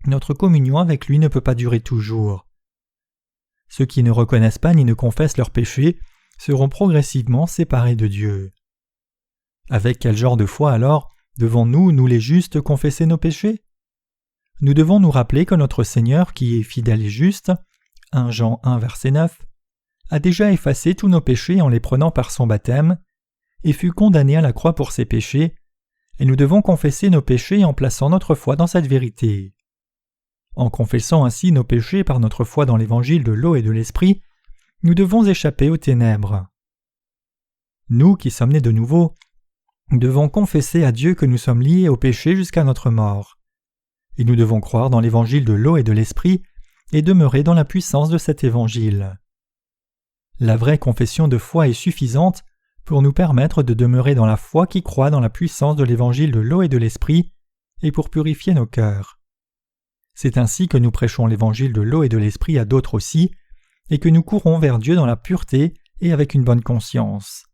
notre communion avec lui ne peut pas durer toujours. Ceux qui ne reconnaissent pas ni ne confessent leurs péchés seront progressivement séparés de Dieu. Avec quel genre de foi alors devons-nous, nous les justes, confesser nos péchés? Nous devons nous rappeler que notre Seigneur, qui est fidèle et juste, 1 Jean 1 verset 9, a déjà effacé tous nos péchés en les prenant par son baptême, et fut condamné à la croix pour ses péchés, et nous devons confesser nos péchés en plaçant notre foi dans cette vérité. En confessant ainsi nos péchés par notre foi dans l'évangile de l'eau et de l'esprit, nous devons échapper aux ténèbres. Nous qui sommes nés de nouveau, devons confesser à Dieu que nous sommes liés au péché jusqu'à notre mort. Et nous devons croire dans l'évangile de l'eau et de l'esprit et demeurer dans la puissance de cet évangile. La vraie confession de foi est suffisante pour nous permettre de demeurer dans la foi qui croit dans la puissance de l'évangile de l'eau et de l'esprit et pour purifier nos cœurs. C'est ainsi que nous prêchons l'évangile de l'eau et de l'esprit à d'autres aussi, et que nous courons vers Dieu dans la pureté et avec une bonne conscience.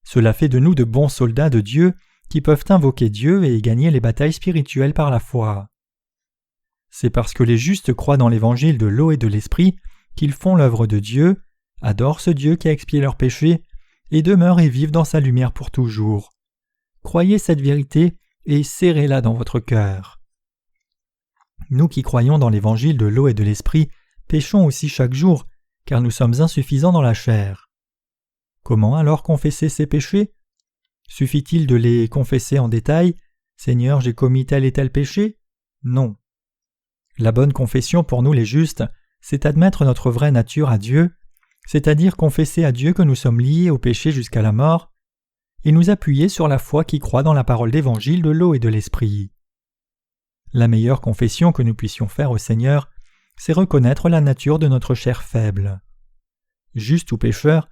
Cela fait de nous de bons soldats de Dieu qui peuvent invoquer Dieu et gagner les batailles spirituelles par la foi. C'est parce que les justes croient dans l'évangile de l'eau et de l'esprit qu'ils font l'œuvre de Dieu, adorent ce Dieu qui a expié leurs péchés, et demeurent et vivent dans sa lumière pour toujours. Croyez cette vérité et serrez-la dans votre cœur. Nous qui croyons dans l'évangile de l'eau et de l'esprit péchons aussi chaque jour, car nous sommes insuffisants dans la chair. Comment alors confesser ces péchés? Suffit-il de les confesser en détail? « Seigneur, j'ai commis tel et tel péché » Non. La bonne confession pour nous les justes, c'est admettre notre vraie nature à Dieu, c'est-à-dire confesser à Dieu que nous sommes liés au péché jusqu'à la mort, et nous appuyer sur la foi qui croit dans la parole d'évangile de l'eau et de l'esprit. La meilleure confession que nous puissions faire au Seigneur, c'est reconnaître la nature de notre chair faible. Juste ou pécheur,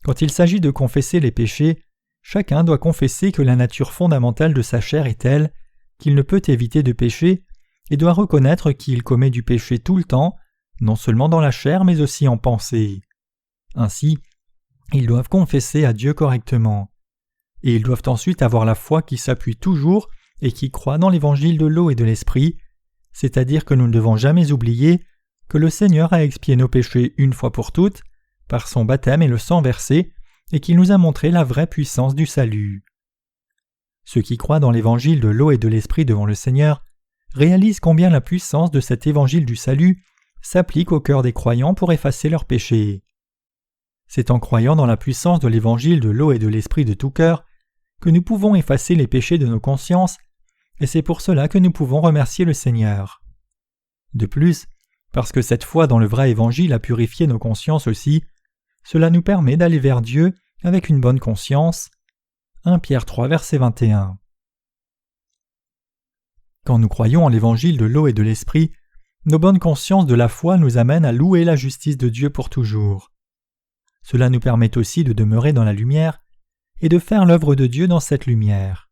quand il s'agit de confesser les péchés, chacun doit confesser que la nature fondamentale de sa chair est telle qu'il ne peut éviter de pécher et doit reconnaître qu'il commet du péché tout le temps, non seulement dans la chair mais aussi en pensée. Ainsi, ils doivent confesser à Dieu correctement. Et ils doivent ensuite avoir la foi qui s'appuie toujours et qui croit dans l'évangile de l'eau et de l'esprit, c'est-à-dire que nous ne devons jamais oublier que le Seigneur a expié nos péchés une fois pour toutes, par son baptême et le sang versé, et qu'il nous a montré la vraie puissance du salut. Ceux qui croient dans l'évangile de l'eau et de l'esprit devant le Seigneur réalisent combien la puissance de cet évangile du salut s'applique au cœur des croyants pour effacer leurs péchés. C'est en croyant dans la puissance de l'évangile de l'eau et de l'esprit de tout cœur que nous pouvons effacer les péchés de nos consciences, et c'est pour cela que nous pouvons remercier le Seigneur. De plus, parce que cette foi dans le vrai évangile a purifié nos consciences aussi, cela nous permet d'aller vers Dieu avec une bonne conscience. 1 Pierre 3 verset 21. Quand nous croyons en l'évangile de l'eau et de l'esprit, nos bonnes consciences de la foi nous amènent à louer la justice de Dieu pour toujours. Cela nous permet aussi de demeurer dans la lumière et de faire l'œuvre de Dieu dans cette lumière.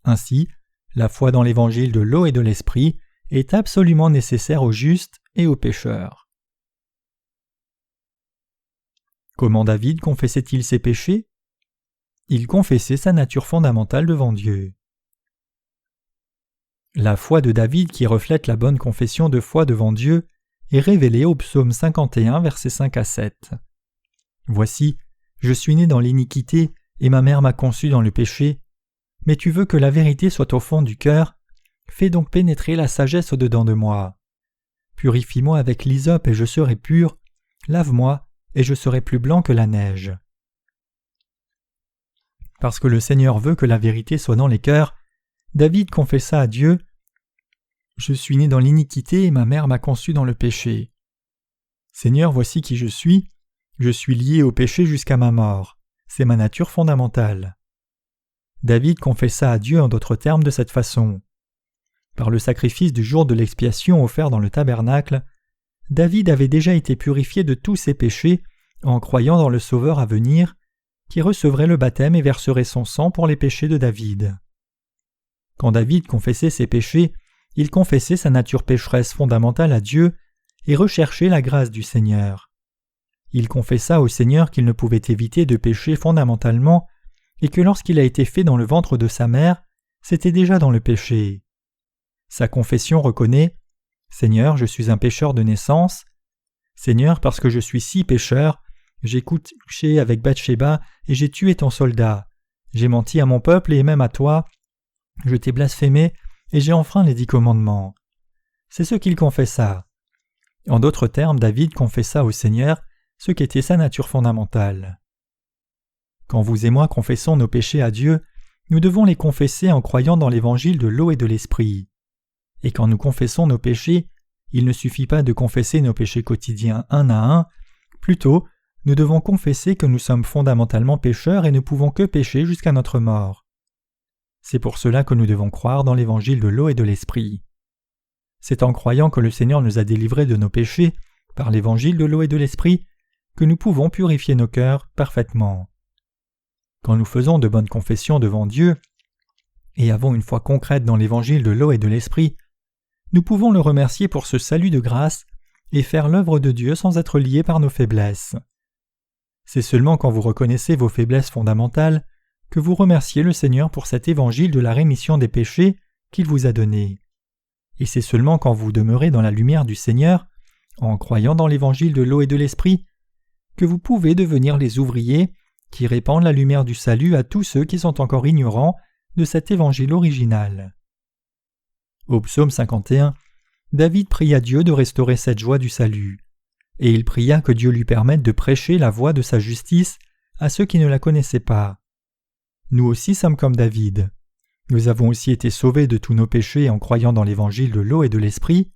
Ainsi, la foi dans l'évangile de l'eau et de l'esprit est absolument nécessaire aux justes et aux pécheurs. Comment David confessait-il ses péchés? Il confessait sa nature fondamentale devant Dieu. La foi de David qui reflète la bonne confession de foi devant Dieu est révélée au psaume 51, versets 5 à 7. « Voici, je suis né dans l'iniquité, et ma mère m'a conçu dans le péché. Mais tu veux que la vérité soit au fond du cœur, fais donc pénétrer la sagesse au-dedans de moi. Purifie-moi avec l'hysope et je serai pur, lave-moi et je serai plus blanc que la neige. Parce que le Seigneur veut que la vérité soit dans les cœurs, David confessa à Dieu « Je suis né dans l'iniquité et ma mère m'a conçu dans le péché. Seigneur, voici qui je suis lié au péché jusqu'à ma mort, c'est ma nature fondamentale. » David confessa à Dieu en d'autres termes de cette façon. Par le sacrifice du jour de l'expiation offert dans le tabernacle, David avait déjà été purifié de tous ses péchés en croyant dans le Sauveur à venir, qui recevrait le baptême et verserait son sang pour les péchés de David. Quand David confessait ses péchés, il confessait sa nature pécheresse fondamentale à Dieu et recherchait la grâce du Seigneur. Il confessa au Seigneur qu'il ne pouvait éviter de pécher fondamentalement et que lorsqu'il a été fait dans le ventre de sa mère, c'était déjà dans le péché. Sa confession reconnaît « Seigneur, je suis un pécheur de naissance. Seigneur, parce que je suis si pécheur, j'ai couché avec Bathsheba et j'ai tué ton soldat. J'ai menti à mon peuple et même à toi. Je t'ai blasphémé et j'ai enfreint les 10 commandements. » C'est ce qu'il confessa. En d'autres termes, David confessa au Seigneur ce qu'était sa nature fondamentale. Quand vous et moi confessons nos péchés à Dieu, nous devons les confesser en croyant dans l'évangile de l'eau et de l'esprit. Et quand nous confessons nos péchés, il ne suffit pas de confesser nos péchés quotidiens un à un, plutôt, nous devons confesser que nous sommes fondamentalement pécheurs et ne pouvons que pécher jusqu'à notre mort. C'est pour cela que nous devons croire dans l'évangile de l'eau et de l'esprit. C'est en croyant que le Seigneur nous a délivrés de nos péchés, par l'évangile de l'eau et de l'esprit, que nous pouvons purifier nos cœurs parfaitement. Quand nous faisons de bonnes confessions devant Dieu, et avons une foi concrète dans l'évangile de l'eau et de l'esprit, nous pouvons le remercier pour ce salut de grâce et faire l'œuvre de Dieu sans être liés par nos faiblesses. C'est seulement quand vous reconnaissez vos faiblesses fondamentales que vous remerciez le Seigneur pour cet évangile de la rémission des péchés qu'il vous a donné. Et c'est seulement quand vous demeurez dans la lumière du Seigneur, en croyant dans l'évangile de l'eau et de l'esprit, que vous pouvez devenir les ouvriers qui répandent la lumière du salut à tous ceux qui sont encore ignorants de cet évangile original. Au psaume 51, David pria Dieu de restaurer cette joie du salut, et il pria que Dieu lui permette de prêcher la voie de sa justice à ceux qui ne la connaissaient pas. Nous aussi sommes comme David. Nous avons aussi été sauvés de tous nos péchés en croyant dans l'évangile de l'eau et de l'esprit.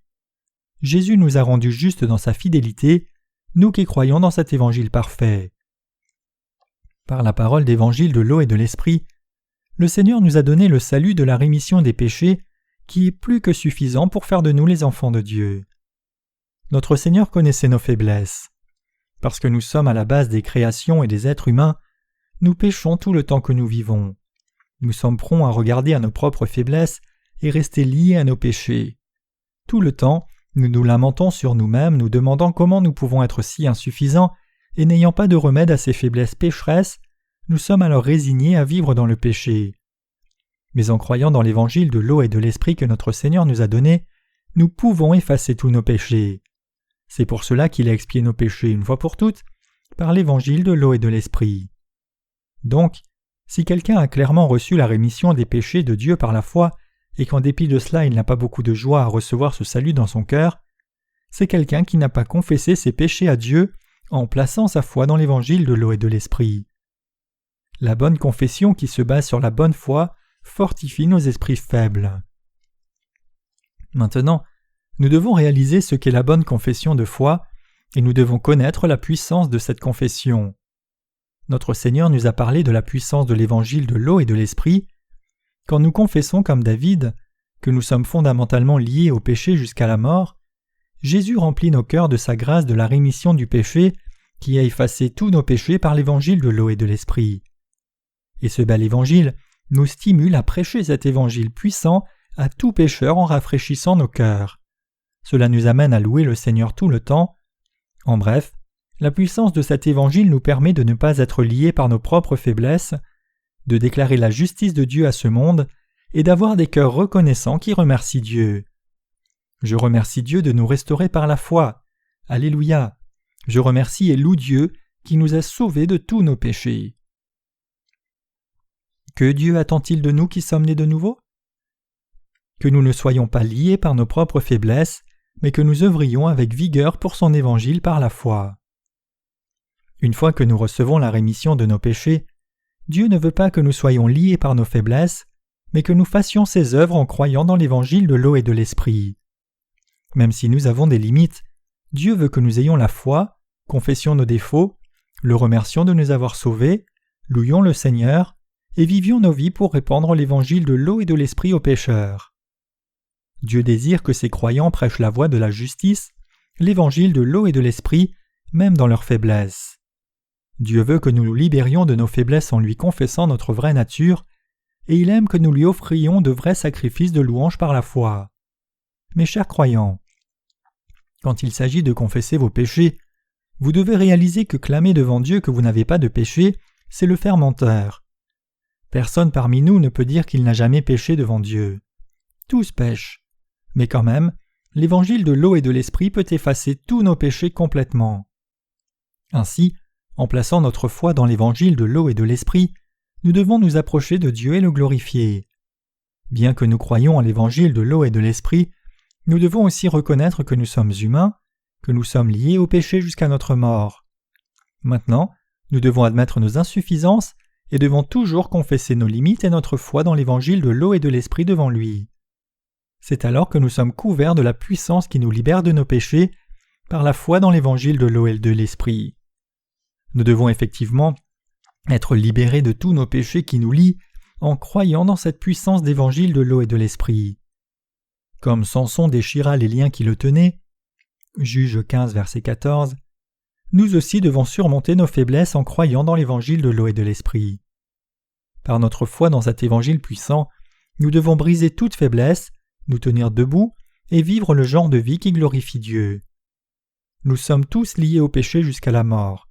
Jésus nous a rendus justes dans sa fidélité, nous qui croyons dans cet évangile parfait. Par la parole d'évangile de l'eau et de l'esprit, le Seigneur nous a donné le salut de la rémission des péchés qui est plus que suffisant pour faire de nous les enfants de Dieu. Notre Seigneur connaissait nos faiblesses. Parce que nous sommes à la base des créations et des êtres humains, nous péchons tout le temps que nous vivons. Nous sommes prompts à regarder à nos propres faiblesses et rester liés à nos péchés. Tout le temps, nous nous lamentons sur nous-mêmes, nous demandant comment nous pouvons être si insuffisants, et n'ayant pas de remède à ces faiblesses pécheresses, nous sommes alors résignés à vivre dans le péché. Mais en croyant dans l'évangile de l'eau et de l'esprit que notre Seigneur nous a donné, nous pouvons effacer tous nos péchés. C'est pour cela qu'il a expié nos péchés une fois pour toutes, par l'évangile de l'eau et de l'esprit. Donc, si quelqu'un a clairement reçu la rémission des péchés de Dieu par la foi, et qu'en dépit de cela il n'a pas beaucoup de joie à recevoir ce salut dans son cœur, c'est quelqu'un qui n'a pas confessé ses péchés à Dieu en plaçant sa foi dans l'évangile de l'eau et de l'esprit. La bonne confession qui se base sur la bonne foi fortifie nos esprits faibles. Maintenant, nous devons réaliser ce qu'est la bonne confession de foi, et nous devons connaître la puissance de cette confession. Notre Seigneur nous a parlé de la puissance de l'évangile de l'eau et de l'esprit. Quand nous confessons comme David que nous sommes fondamentalement liés au péché jusqu'à la mort, Jésus remplit nos cœurs de sa grâce de la rémission du péché qui a effacé tous nos péchés par l'évangile de l'eau et de l'esprit. Et ce bel évangile nous stimule à prêcher cet évangile puissant à tout pécheur en rafraîchissant nos cœurs. Cela nous amène à louer le Seigneur tout le temps. En bref, la puissance de cet évangile nous permet de ne pas être liés par nos propres faiblesses, de déclarer la justice de Dieu à ce monde et d'avoir des cœurs reconnaissants qui remercient Dieu. Je remercie Dieu de nous restaurer par la foi. Alléluia. Je remercie et loue Dieu qui nous a sauvés de tous nos péchés. Que Dieu attend-il de nous qui sommes nés de nouveau ? Que nous ne soyons pas liés par nos propres faiblesses, mais que nous œuvrions avec vigueur pour son évangile par la foi. Une fois que nous recevons la rémission de nos péchés, Dieu ne veut pas que nous soyons liés par nos faiblesses, mais que nous fassions ses œuvres en croyant dans l'évangile de l'eau et de l'esprit. Même si nous avons des limites, Dieu veut que nous ayons la foi, confessions nos défauts, le remercions de nous avoir sauvés, louions le Seigneur, et vivions nos vies pour répandre l'évangile de l'eau et de l'esprit aux pécheurs. Dieu désire que ses croyants prêchent la voie de la justice, l'évangile de l'eau et de l'esprit, même dans leurs faiblesses. Dieu veut que nous nous libérions de nos faiblesses en lui confessant notre vraie nature, et il aime que nous lui offrions de vrais sacrifices de louange par la foi. Mes chers croyants, quand il s'agit de confesser vos péchés, vous devez réaliser que clamer devant Dieu que vous n'avez pas de péché, c'est le faire menteur. Personne parmi nous ne peut dire qu'il n'a jamais péché devant Dieu. Tous pêchent. Mais quand même, l'évangile de l'eau et de l'esprit peut effacer tous nos péchés complètement. Ainsi, en plaçant notre foi dans l'évangile de l'eau et de l'esprit, nous devons nous approcher de Dieu et le glorifier. Bien que nous croyions en l'évangile de l'eau et de l'esprit, nous devons aussi reconnaître que nous sommes humains, que nous sommes liés au péché jusqu'à notre mort. Maintenant, nous devons admettre nos insuffisances et devons toujours confesser nos limites et notre foi dans l'évangile de l'eau et de l'esprit devant lui. C'est alors que nous sommes couverts de la puissance qui nous libère de nos péchés par la foi dans l'évangile de l'eau et de l'esprit. Nous devons effectivement être libérés de tous nos péchés qui nous lient en croyant dans cette puissance d'évangile de l'eau et de l'esprit. Comme Samson déchira les liens qui le tenaient, Juge 15, verset 14, nous aussi devons surmonter nos faiblesses en croyant dans l'évangile de l'eau et de l'esprit. Par notre foi dans cet évangile puissant, nous devons briser toute faiblesse, nous tenir debout et vivre le genre de vie qui glorifie Dieu. Nous sommes tous liés au péché jusqu'à la mort.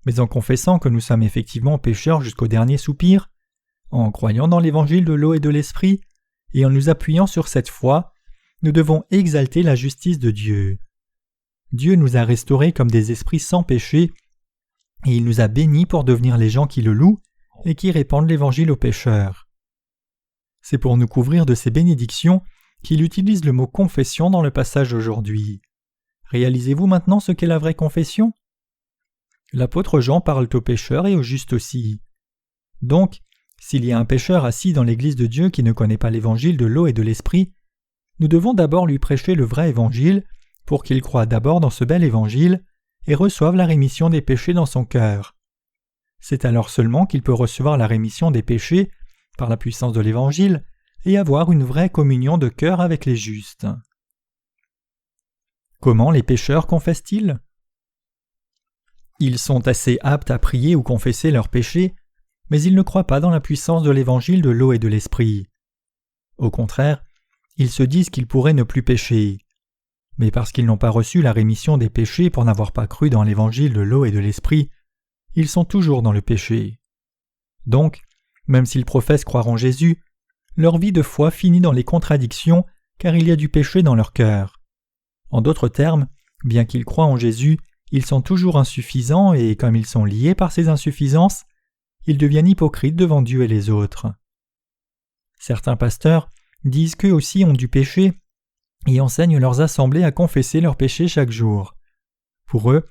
Mais en confessant que nous sommes effectivement pécheurs jusqu'au dernier soupir, en croyant dans l'évangile de l'eau et de l'esprit, et en nous appuyant sur cette foi, nous devons exalter la justice de Dieu. Dieu nous a restaurés comme des esprits sans péché, et il nous a bénis pour devenir les gens qui le louent et qui répandent l'évangile aux pécheurs. C'est pour nous couvrir de ces bénédictions qu'il utilise le mot confession dans le passage aujourd'hui. Réalisez-vous maintenant ce qu'est la vraie confession ? L'apôtre Jean parle aux pécheurs et aux justes aussi. Donc, s'il y a un pécheur assis dans l'Église de Dieu qui ne connaît pas l'évangile de l'eau et de l'esprit, nous devons d'abord lui prêcher le vrai évangile pour qu'il croie d'abord dans ce bel évangile et reçoive la rémission des péchés dans son cœur. C'est alors seulement qu'il peut recevoir la rémission des péchés par la puissance de l'évangile et avoir une vraie communion de cœur avec les justes. Comment les pécheurs confessent-ils ? Ils sont assez aptes à prier ou confesser leurs péchés, mais ils ne croient pas dans la puissance de l'évangile de l'eau et de l'esprit. Au contraire, ils se disent qu'ils pourraient ne plus pécher. Mais parce qu'ils n'ont pas reçu la rémission des péchés pour n'avoir pas cru dans l'évangile de l'eau et de l'esprit, ils sont toujours dans le péché. Donc, même s'ils professent croire en Jésus, leur vie de foi finit dans les contradictions car il y a du péché dans leur cœur. En d'autres termes, bien qu'ils croient en Jésus, ils sont toujours insuffisants et comme ils sont liés par ces insuffisances, ils deviennent hypocrites devant Dieu et les autres. Certains pasteurs disent qu'eux aussi ont du péché et enseignent leurs assemblées à confesser leurs péchés chaque jour. Pour eux,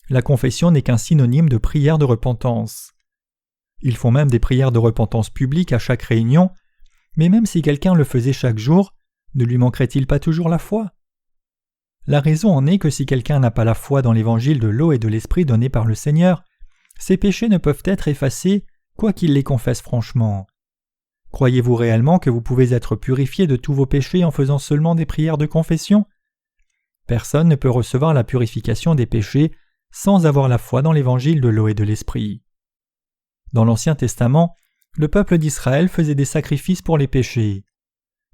la confession n'est qu'un synonyme de prière de repentance. Ils font même des prières de repentance publiques à chaque réunion, mais même si quelqu'un le faisait chaque jour, ne lui manquerait-il pas toujours la foi ? La raison en est que si quelqu'un n'a pas la foi dans l'évangile de l'eau et de l'esprit donné par le Seigneur, ses péchés ne peuvent être effacés, quoi qu'il les confesse franchement. Croyez-vous réellement que vous pouvez être purifié de tous vos péchés en faisant seulement des prières de confession ? Personne ne peut recevoir la purification des péchés sans avoir la foi dans l'évangile de l'eau et de l'esprit. Dans l'Ancien Testament, le peuple d'Israël faisait des sacrifices pour les péchés.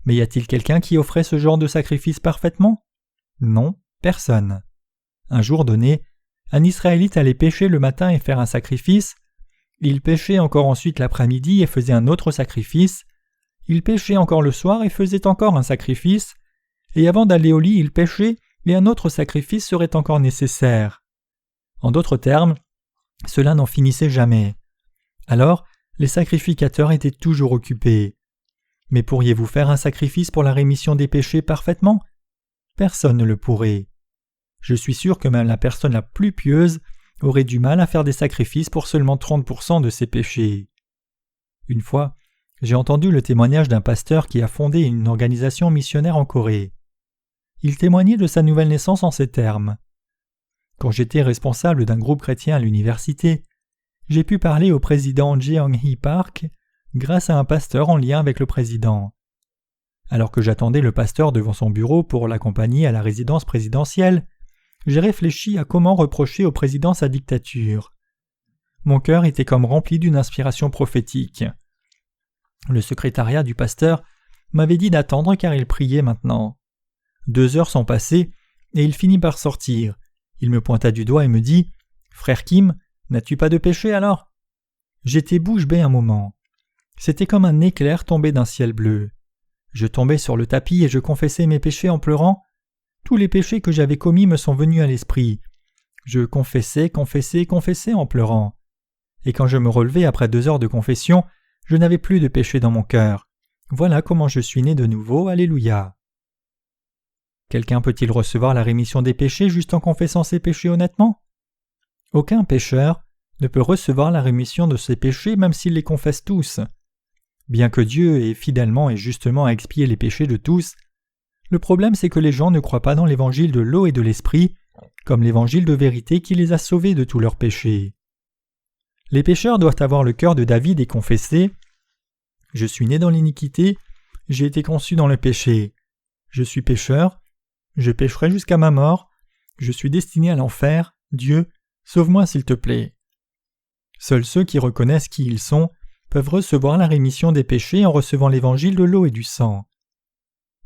Mais y a-t-il quelqu'un qui offrait ce genre de sacrifice parfaitement ? Non, personne. Un jour donné, un Israélite allait pécher le matin et faire un sacrifice. Il péchait encore ensuite l'après-midi et faisait un autre sacrifice. Il péchait encore le soir et faisait encore un sacrifice. Et avant d'aller au lit, il péchait et un autre sacrifice serait encore nécessaire. En d'autres termes, cela n'en finissait jamais. Alors, les sacrificateurs étaient toujours occupés. Mais pourriez-vous faire un sacrifice pour la rémission des péchés parfaitement ? Personne ne le pourrait. Je suis sûr que même la personne la plus pieuse aurait du mal à faire des sacrifices pour seulement 30% de ses péchés. Une fois, j'ai entendu le témoignage d'un pasteur qui a fondé une organisation missionnaire en Corée. Il témoignait de sa nouvelle naissance en ces termes. Quand j'étais responsable d'un groupe chrétien à l'université, j'ai pu parler au président Jeong-hee Park grâce à un pasteur en lien avec le président. Alors que j'attendais le pasteur devant son bureau pour l'accompagner à la résidence présidentielle, j'ai réfléchi à comment reprocher au président sa dictature. Mon cœur était comme rempli d'une inspiration prophétique. Le secrétariat du pasteur m'avait dit d'attendre car il priait maintenant. 2 heures sont passées et il finit par sortir. Il me pointa du doigt et me dit « Frère Kim, n'as-tu pas de péché alors ?» J'étais bouche bée un moment. C'était comme un éclair tombé d'un ciel bleu. Je tombais sur le tapis et je confessais mes péchés en pleurant. Tous les péchés que j'avais commis me sont venus à l'esprit. Je confessais en pleurant. Et quand je me relevai après 2 heures de confession, je n'avais plus de péché dans mon cœur. Voilà comment je suis né de nouveau, alléluia. Quelqu'un peut-il recevoir la rémission des péchés juste en confessant ses péchés honnêtement? Aucun pécheur ne peut recevoir la rémission de ses péchés même s'il les confesse tous. Bien que Dieu ait fidèlement et justement expié les péchés de tous, le problème c'est que les gens ne croient pas dans l'évangile de l'eau et de l'esprit, comme l'évangile de vérité qui les a sauvés de tous leurs péchés. Les pécheurs doivent avoir le cœur de David et confesser « Je suis né dans l'iniquité, j'ai été conçu dans le péché. Je suis pécheur, je pécherai jusqu'à ma mort, je suis destiné à l'enfer, Dieu, sauve-moi s'il te plaît. » Seuls ceux qui reconnaissent qui ils sont peuvent recevoir la rémission des péchés en recevant l'évangile de l'eau et du sang.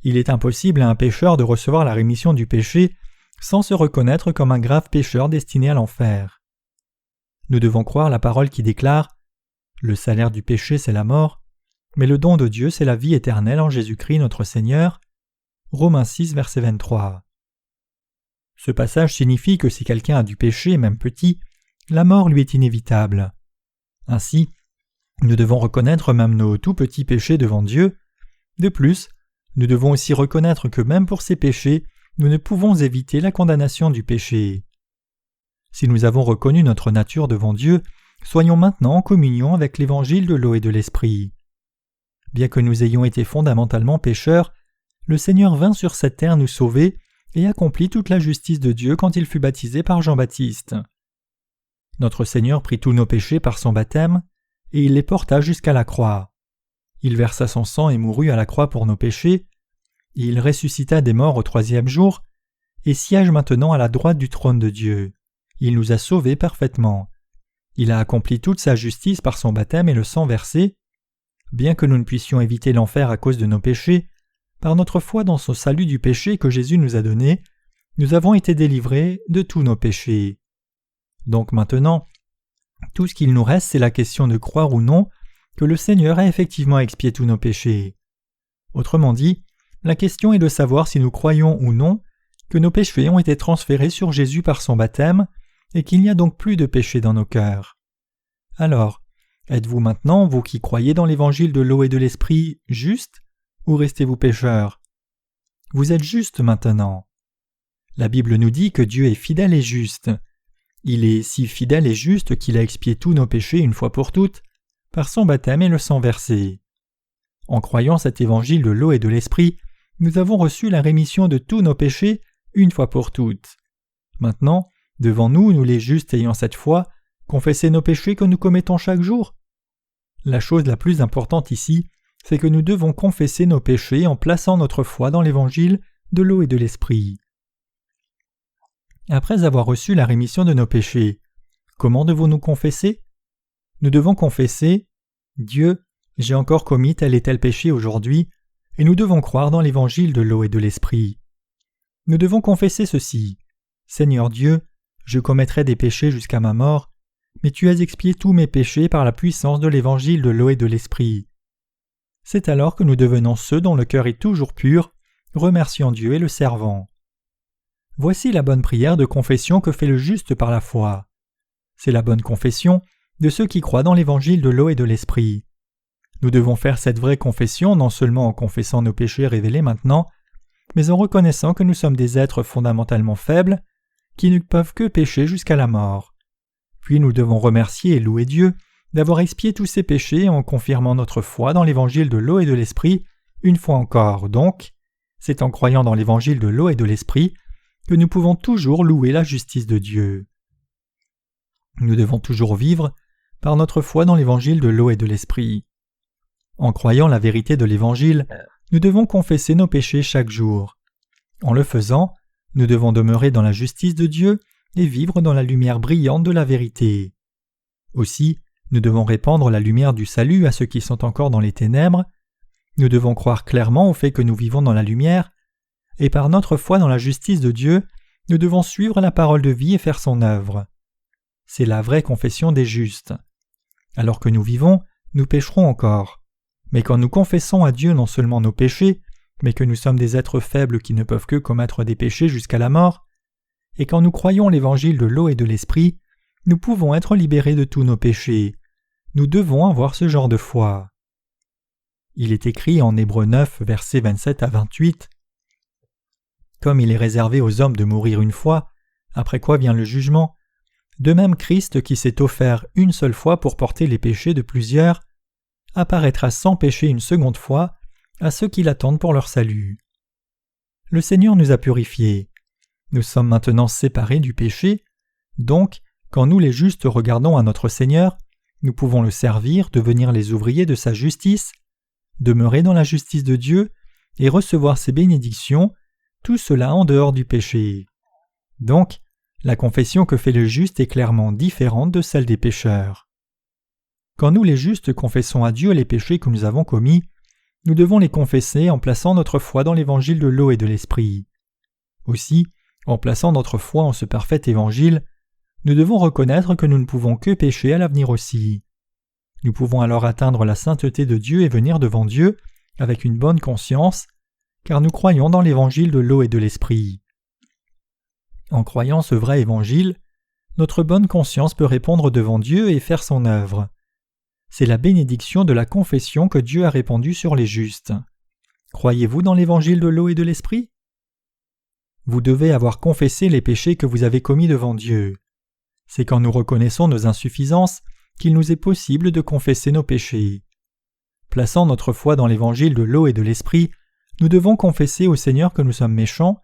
Il est impossible à un pécheur de recevoir la rémission du péché sans se reconnaître comme un grave pécheur destiné à l'enfer. Nous devons croire la parole qui déclare « Le salaire du péché c'est la mort, mais le don de Dieu c'est la vie éternelle en Jésus-Christ notre Seigneur. » Romains 6, verset 23. Ce passage signifie que si quelqu'un a du péché, même petit, la mort lui est inévitable. Ainsi, nous devons reconnaître même nos tout petits péchés devant Dieu. De plus, nous devons aussi reconnaître que même pour ces péchés, nous ne pouvons éviter la condamnation du péché. Si nous avons reconnu notre nature devant Dieu, soyons maintenant en communion avec l'évangile de l'eau et de l'esprit. Bien que nous ayons été fondamentalement pécheurs, le Seigneur vint sur cette terre nous sauver et accomplit toute la justice de Dieu quand il fut baptisé par Jean-Baptiste. Notre Seigneur prit tous nos péchés par son baptême, et il les porta jusqu'à la croix. Il versa son sang et mourut à la croix pour nos péchés. Il ressuscita des morts au 3e jour, et siège maintenant à la droite du trône de Dieu. Il nous a sauvés parfaitement. Il a accompli toute sa justice par son baptême et le sang versé. Bien que nous ne puissions éviter l'enfer à cause de nos péchés, par notre foi dans ce salut du péché que Jésus nous a donné, nous avons été délivrés de tous nos péchés. Donc maintenant, tout ce qu'il nous reste, c'est la question de croire ou non que le Seigneur a effectivement expié tous nos péchés. Autrement dit, la question est de savoir si nous croyons ou non que nos péchés ont été transférés sur Jésus par son baptême et qu'il n'y a donc plus de péché dans nos cœurs. Alors, êtes-vous maintenant, vous qui croyez dans l'évangile de l'eau et de l'esprit, juste, ou restez-vous pécheurs? Vous êtes juste maintenant. La Bible nous dit que Dieu est fidèle et juste. Il est si fidèle et juste qu'il a expié tous nos péchés une fois pour toutes, par son baptême et le sang versé. En croyant cet évangile de l'eau et de l'esprit, nous avons reçu la rémission de tous nos péchés une fois pour toutes. Maintenant, devant nous, nous les justes ayant cette foi, confesser nos péchés que nous commettons chaque jour. La chose la plus importante ici, c'est que nous devons confesser nos péchés en plaçant notre foi dans l'évangile de l'eau et de l'esprit. Après avoir reçu la rémission de nos péchés, comment devons-nous confesser? Nous devons confesser « Dieu, j'ai encore commis tel et tel péché aujourd'hui » et nous devons croire dans l'évangile de l'eau et de l'esprit. Nous devons confesser ceci « Seigneur Dieu, je commettrai des péchés jusqu'à ma mort, mais tu as expié tous mes péchés par la puissance de l'évangile de l'eau et de l'esprit. » C'est alors que nous devenons ceux dont le cœur est toujours pur, remerciant Dieu et le servant. Voici la bonne prière de confession que fait le juste par la foi. C'est la bonne confession de ceux qui croient dans l'évangile de l'eau et de l'esprit. Nous devons faire cette vraie confession non seulement en confessant nos péchés révélés maintenant, mais en reconnaissant que nous sommes des êtres fondamentalement faibles, qui ne peuvent que pécher jusqu'à la mort. Puis nous devons remercier et louer Dieu d'avoir expié tous ces péchés en confirmant notre foi dans l'évangile de l'eau et de l'esprit, une fois encore. Donc, c'est en croyant dans l'évangile de l'eau et de l'esprit que nous pouvons toujours louer la justice de Dieu. Nous devons toujours vivre par notre foi dans l'évangile de l'eau et de l'esprit. En croyant la vérité de l'évangile, nous devons confesser nos péchés chaque jour. En le faisant, nous devons demeurer dans la justice de Dieu et vivre dans la lumière brillante de la vérité. Aussi, nous devons répandre la lumière du salut à ceux qui sont encore dans les ténèbres. Nous devons croire clairement au fait que nous vivons dans la lumière, et par notre foi dans la justice de Dieu, nous devons suivre la parole de vie et faire son œuvre. C'est la vraie confession des justes. Alors que nous vivons, nous pécherons encore. Mais quand nous confessons à Dieu non seulement nos péchés, mais que nous sommes des êtres faibles qui ne peuvent que commettre des péchés jusqu'à la mort, et quand nous croyons l'évangile de l'eau et de l'esprit, nous pouvons être libérés de tous nos péchés. Nous devons avoir ce genre de foi. Il est écrit en Hébreux 9, versets 27 à 28, « Comme il est réservé aux hommes de mourir une fois, après quoi vient le jugement, de même Christ qui s'est offert une seule fois pour porter les péchés de plusieurs, apparaîtra sans péché une seconde fois à ceux qui l'attendent pour leur salut. Le Seigneur nous a purifiés. Nous sommes maintenant séparés du péché, donc, quand nous les justes regardons à notre Seigneur, nous pouvons le servir, devenir les ouvriers de sa justice, demeurer dans la justice de Dieu et recevoir ses bénédictions, tout cela en dehors du péché. Donc, la confession que fait le juste est clairement différente de celle des pécheurs. Quand nous les justes confessons à Dieu les péchés que nous avons commis, nous devons les confesser en plaçant notre foi dans l'évangile de l'eau et de l'esprit. Aussi, en plaçant notre foi en ce parfait évangile, nous devons reconnaître que nous ne pouvons que pécher à l'avenir aussi. Nous pouvons alors atteindre la sainteté de Dieu et venir devant Dieu avec une bonne conscience, car nous croyons dans l'évangile de l'eau et de l'esprit. En croyant ce vrai évangile, notre bonne conscience peut répondre devant Dieu et faire son œuvre. C'est la bénédiction de la confession que Dieu a répandue sur les justes. Croyez-vous dans l'évangile de l'eau et de l'esprit? Vous devez avoir confessé les péchés que vous avez commis devant Dieu. C'est quand nous reconnaissons nos insuffisances qu'il nous est possible de confesser nos péchés. Plaçant notre foi dans l'évangile de l'eau et de l'esprit, nous devons confesser au Seigneur que nous sommes méchants.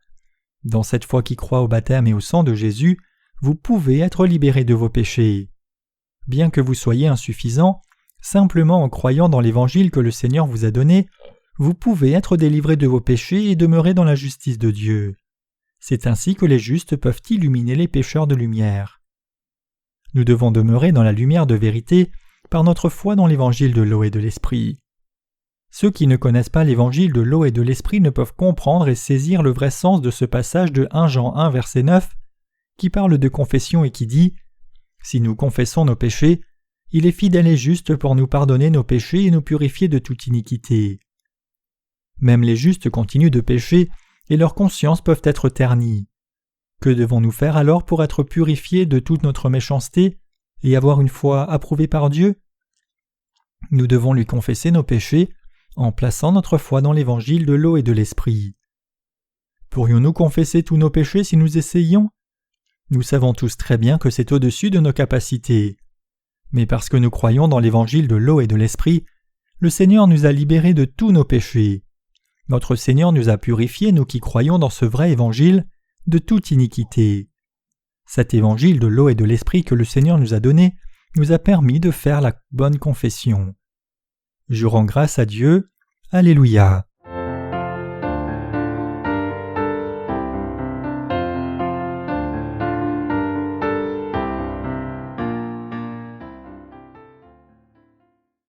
Dans cette foi qui croit au baptême et au sang de Jésus, vous pouvez être libérés de vos péchés. Bien que vous soyez insuffisants, simplement en croyant dans l'évangile que le Seigneur vous a donné, vous pouvez être délivrés de vos péchés et demeurer dans la justice de Dieu. C'est ainsi que les justes peuvent illuminer les pécheurs de lumière. Nous devons demeurer dans la lumière de vérité par notre foi dans l'évangile de l'eau et de l'esprit. Ceux qui ne connaissent pas l'évangile de l'eau et de l'esprit ne peuvent comprendre et saisir le vrai sens de ce passage de 1 Jean 1 verset 9 qui parle de confession et qui dit « Si nous confessons nos péchés, il est fidèle et juste pour nous pardonner nos péchés et nous purifier de toute iniquité. » Même les justes continuent de pécher et leurs consciences peuvent être ternies. Que devons-nous faire alors pour être purifiés de toute notre méchanceté et avoir une foi approuvée par Dieu? Nous devons lui confesser nos péchés en plaçant notre foi dans l'évangile de l'eau et de l'esprit. Pourrions-nous confesser tous nos péchés si nous essayions? Nous savons tous très bien que c'est au-dessus de nos capacités. Mais parce que nous croyons dans l'évangile de l'eau et de l'esprit, le Seigneur nous a libérés de tous nos péchés. Notre Seigneur nous a purifiés, nous qui croyons dans ce vrai évangile, de toute iniquité. Cet évangile de l'eau et de l'esprit que le Seigneur nous a donné nous a permis de faire la bonne confession. Je rends grâce à Dieu. Alléluia.